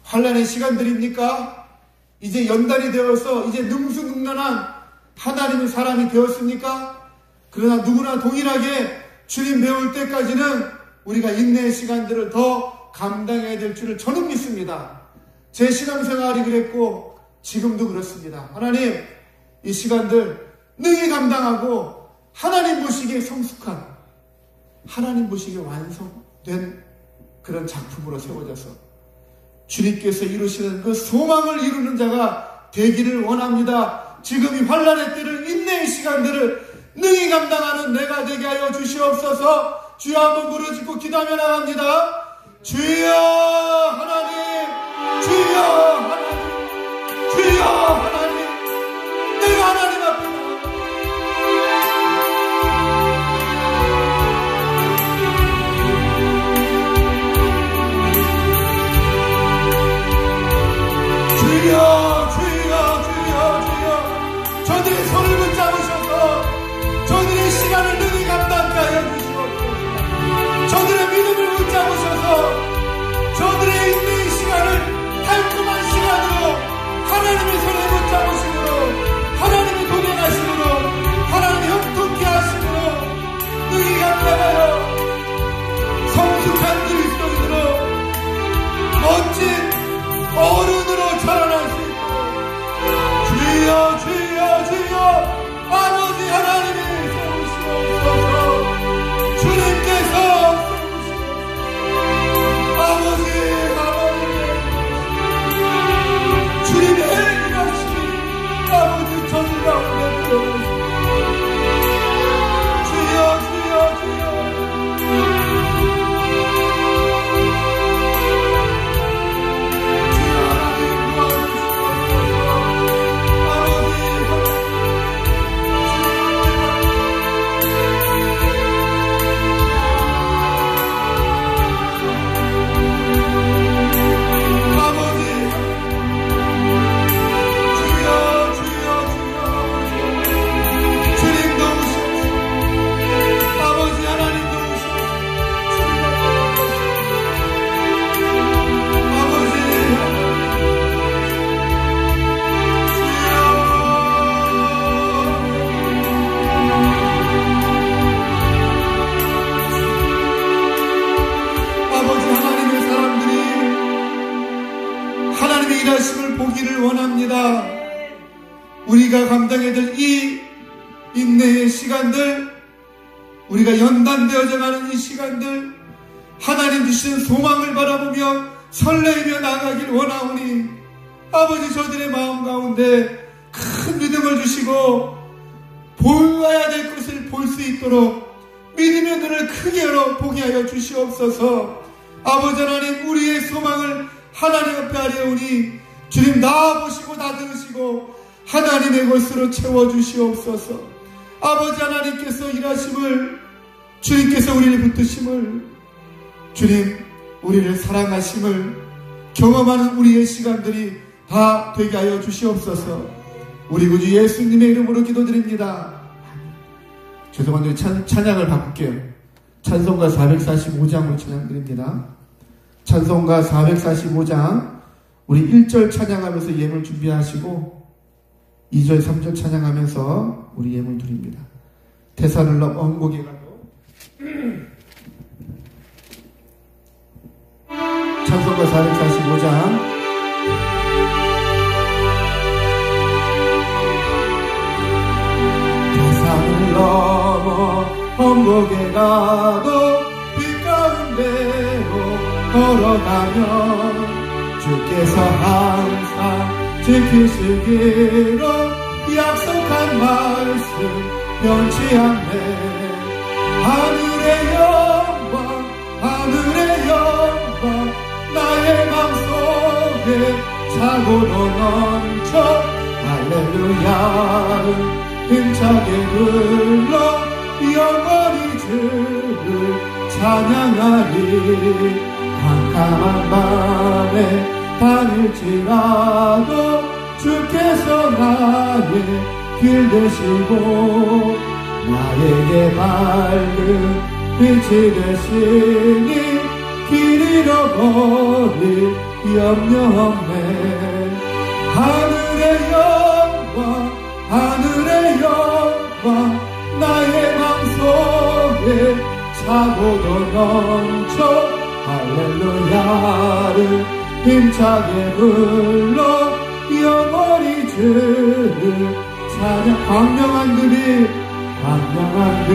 환난의 시간들입니까? 이제 연단이 되어서 이제 능수능란한 하나님의 사람이 되었습니까? 그러나 누구나 동일하게 주님 배울 때까지는 우리가 인내의 시간들을 더 감당해야 될 줄을 저는 믿습니다. 제 신앙생활이 그랬고 지금도 그렇습니다. 하나님, 이 시간들 능히 감당하고 하나님 보시기에 성숙한, 하나님 보시기에 완성된 그런 작품으로 세워져서 주님께서 이루시는 그 소망을 이루는 자가 되기를 원합니다. 지금 이 환난의 때를, 인내의 시간들을 능히 감당하는 내가 되게 하여 주시옵소서. 주여 한번 부르짖고 기도하며 나갑니다. 주여 하나님, 주여 하나님, 주여 하나님, 내가 하나님 앞에 나갑니다. 주여, 주여, 주여, 주여, 저들의 손을 붙잡으셔서 저들의 시간을 능히 감당케 하여 주시옵소서. 저들의 믿음을 붙잡으셔서 저들의 인내의 시간을 달콤한 시간으로 하나님의 손을 붙잡으심으로, 하나님이 도전하심으로, 하나님이 형통케 하심으로 능히 감당하여 성숙한 그리스도인으로 멋진 어른으로 자라날 수 있도록 주여, 주여, 주여 아버지 하나님이 세우시옵소서. 주님께서 세우시옵소서. 아버지 주님의 일하심이 아버지 저들 가운데 들어오시옵소서. 주여, 주여, 주여. 원합니다. 우리가 감당해야 될 이 인내의 시간들, 우리가 연단되어져 가는 이 시간들, 하나님 주시는 소망을 바라보며 설레이며 나가길 원하오니 아버지 저들의 마음 가운데 큰 믿음을 주시고 보아야 될 것을 볼 수 있도록 믿음의 눈을 크게 열어 보게 하여 주시옵소서. 아버지 하나님, 우리의 소망을 하나님 앞에 하려오니 주님 나아보시고 나들으시고 하나님의 것으로 채워주시옵소서. 아버지 하나님께서 일하심을, 주님께서 우리를 붙드심을, 주님 우리를 사랑하심을 경험하는 우리의 시간들이 다 되게 하여 주시옵소서. 우리 구주 예수님의 이름으로 기도드립니다. 죄송한데 찬양을 바꿀게요. 찬송가 445장으로 찬양드립니다. 찬송가 445장 우리 1절 찬양하면서 예물 준비하시고 2절 3절 찬양하면서 우리 예물 드립니다. 테살로니가 원곡에 가도 찬송가 445장 태산을 넘어 원곡에 가도 빛 가운데로 걸어가면 주께서 항상 지키시기로 약속한 말씀 변치 않네. 하늘의 영광, 하늘의 영광, 나의 맘속 차고도 넘쳐 할렐루야 힘차게 불러 영원히 주를 찬양하리 캄캄한 밤에 다닐지라도 주께서 나의 길 되시고 나에게 밝은 빛이 되시니 길 잃어버릴 염려 없네 하늘의 영광 하늘의 영광 나의 맘속에 차고도 넘쳐 할렐루야를 힘차게 불러 영원히 주를 찬양 광명한 그빛 광명한 그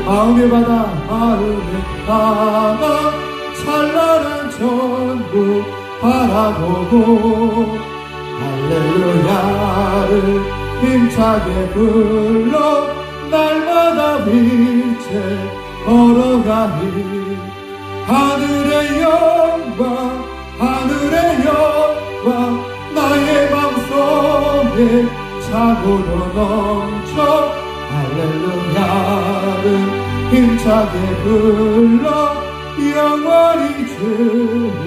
마음의 바다 마음의 바다 찬란한 천국 바라보고 할렐루야를 힘차게 불러 날마다 빛에 걸어가니 하늘의 영광 하늘의 영광 나의 맘속에 차고도 넘쳐 할렐루야를 힘차게 불러 영원히 주를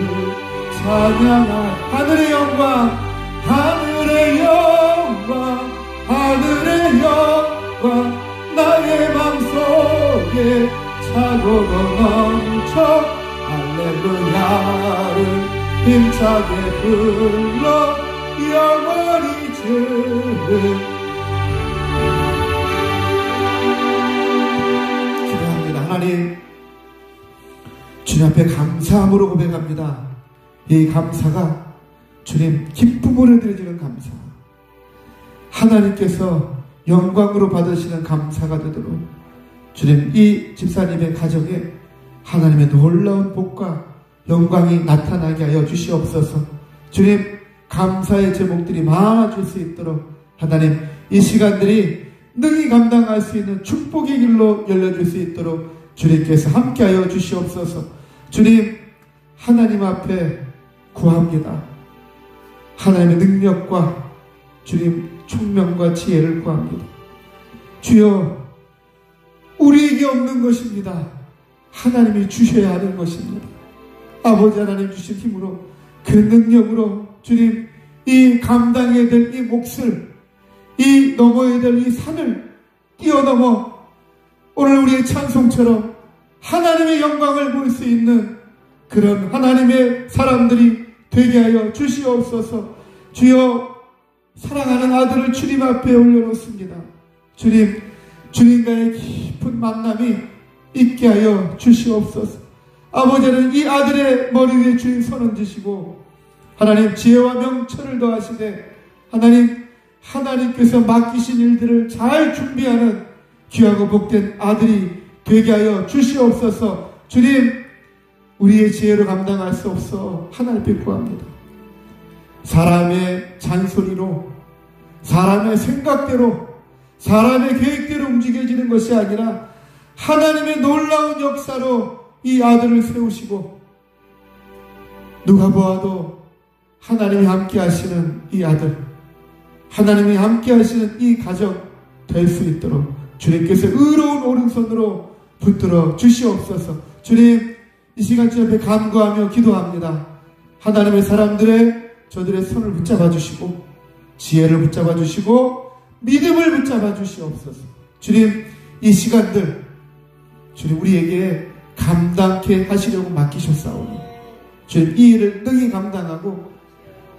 찬양할 하늘의 영광 하늘의 영광 하늘의 영광 나의 맘속에 차고도 넘쳐 할렐루야를 힘차게 불러 영원히 주를 기도합니다. 하나님 주님 앞에 감사함으로 고백합니다. 이 감사가 주님 기쁨으로 드려지는 감사 하나님께서 영광으로 받으시는 감사가 되도록 주님 이 집사님의 가정에 하나님의 놀라운 복과 영광이 나타나게 하여 주시옵소서. 주님 감사의 제목들이 많아질 수 있도록 하나님 이 시간들이 능히 감당할 수 있는 축복의 길로 열려줄 수 있도록 주님께서 함께하여 주시옵소서. 주님 하나님 앞에 구합니다. 하나님의 능력과 주님 총명과 지혜를 구합니다. 주여 우리에게 없는 것입니다. 하나님이 주셔야 하는 것입니다. 아버지 하나님 주신 힘으로 그 능력으로 주님 이 감당해야 될 이 몫을 이 넘어야 될 이 산을 뛰어넘어 오늘 우리의 찬송처럼 하나님의 영광을 볼 수 있는 그런 하나님의 사람들이 되게 하여 주시옵소서. 주여 사랑하는 아들을 주님 앞에 올려놓습니다. 주님 주님과의 깊은 만남이 있게 하여 주시옵소서. 아버지는 이 아들의 머리 위에 주님 손 얹으시고 하나님 지혜와 명철을 더하시되 하나님께서 맡기신 일들을 잘 준비하는 귀하고 복된 아들이 되게 하여 주시옵소서. 주님 우리의 지혜로 감당할 수 없어 하나님께 구합니다. 사람의 잔소리로 사람의 생각대로 사람의 계획대로 움직여지는 것이 아니라 하나님의 놀라운 역사로 이 아들을 세우시고 누가 보아도 하나님이 함께 하시는 이 아들 하나님이 함께 하시는 이 가정 될 수 있도록 주님께서 의로운 오른손으로 붙들어 주시옵소서. 주님 이 시간 주 앞에 간구하며 기도합니다. 하나님의 사람들의 저들의 손을 붙잡아 주시고 지혜를 붙잡아 주시고 믿음을 붙잡아 주시옵소서. 주님 이 시간들 주님 우리에게 감당케 하시려고 맡기셨사오니 주님 이 일을 능히 감당하고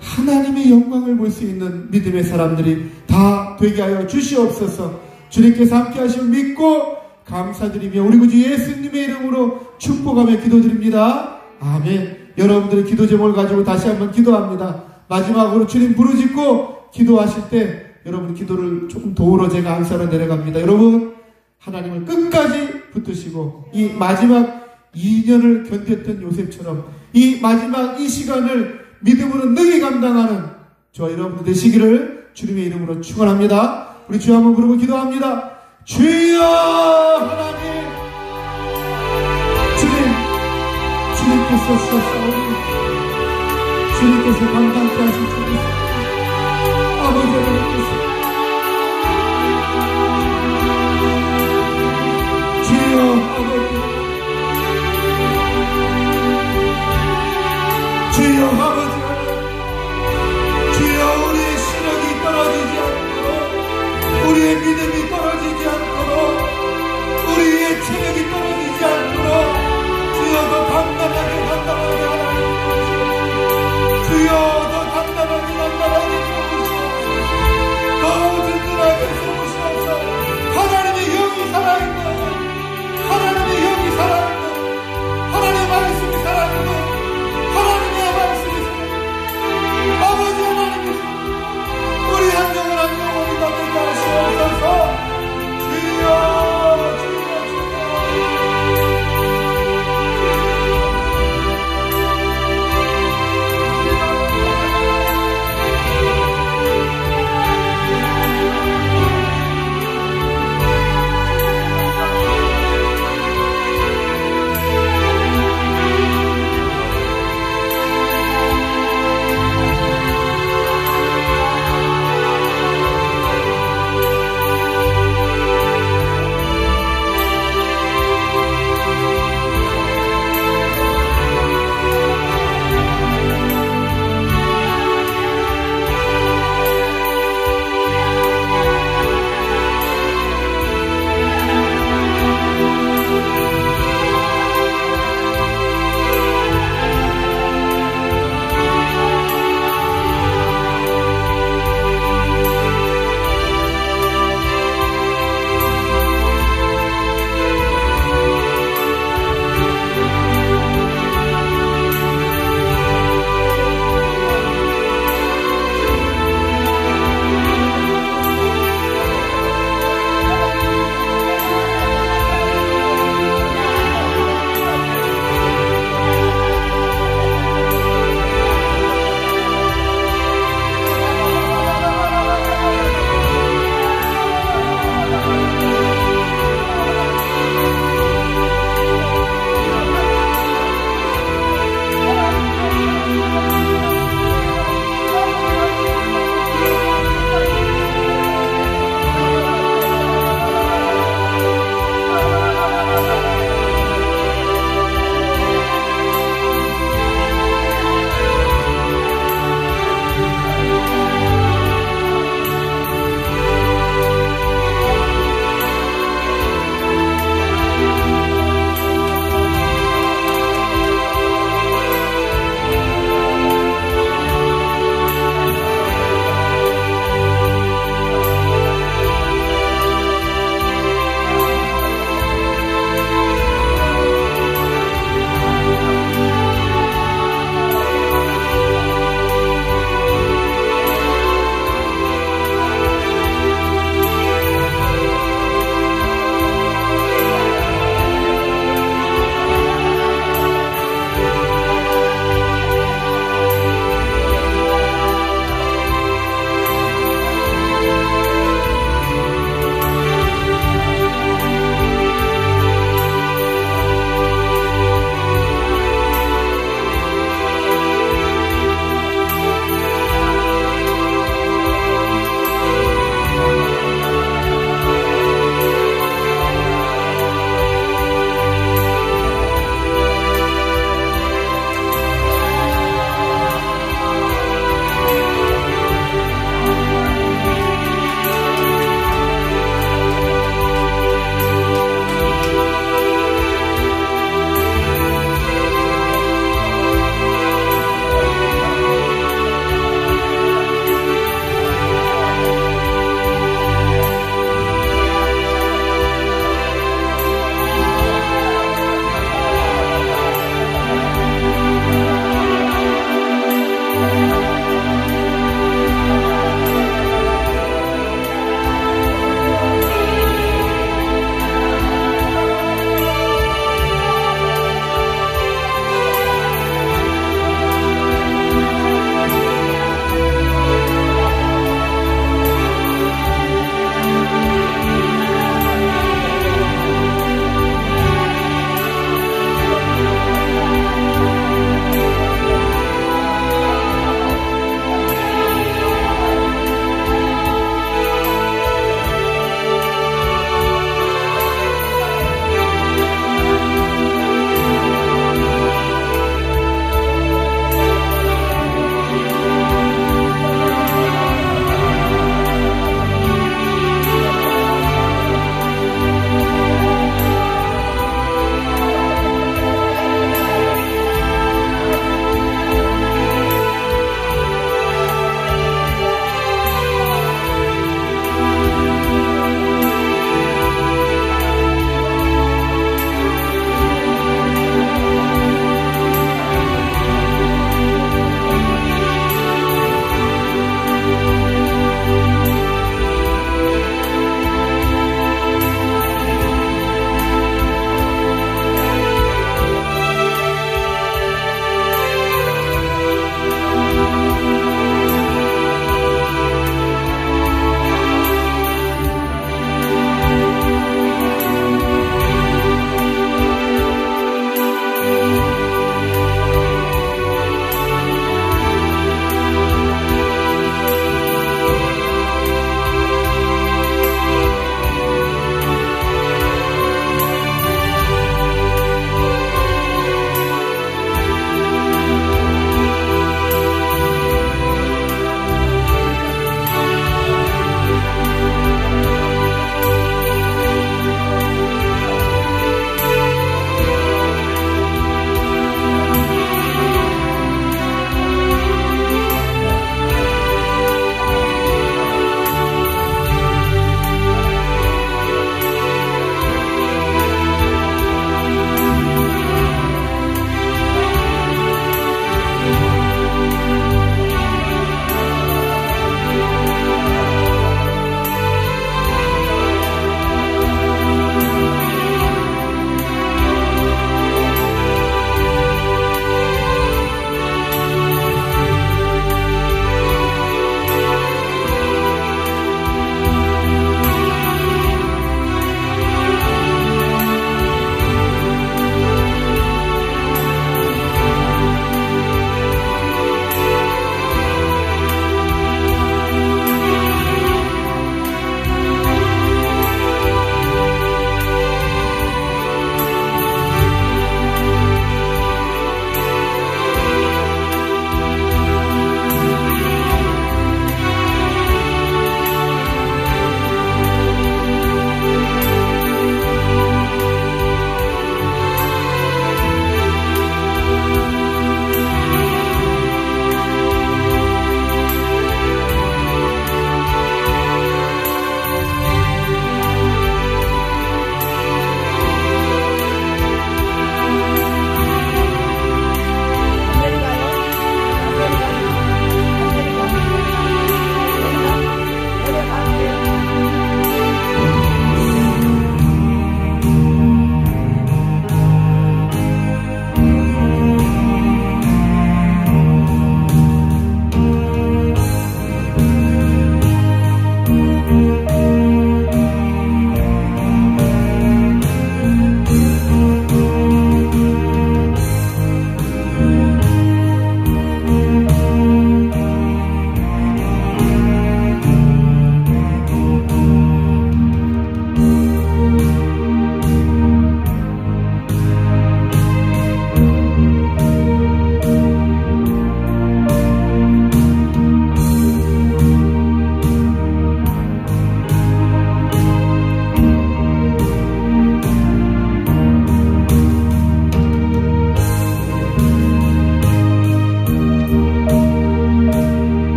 하나님의 영광을 볼 수 있는 믿음의 사람들이 다 되게 하여 주시옵소서. 주님께서 함께 하심을 믿고 감사드리며 우리 구주 예수님의 이름으로 축복하며 기도드립니다. 아멘. 여러분들의 기도 제목을 가지고 다시 한번 기도합니다. 마지막으로 주님 부르짖고 기도하실 때 여러분 기도를 조금 도우러 제가 안사로 내려갑니다. 여러분 하나님을 끝까지 붙드시고 이 마지막 2년을 견뎠던 요셉처럼 이 마지막 이 시간을 믿음으로 능히 감당하는 저와 여러분들 되시기를 주님의 이름으로 축원합니다. 우리 주여 한번 부르고 기도합니다. 주여 하나님 주님께서 주셨사오니 주님께서 감당케 하실 줄 믿습니다.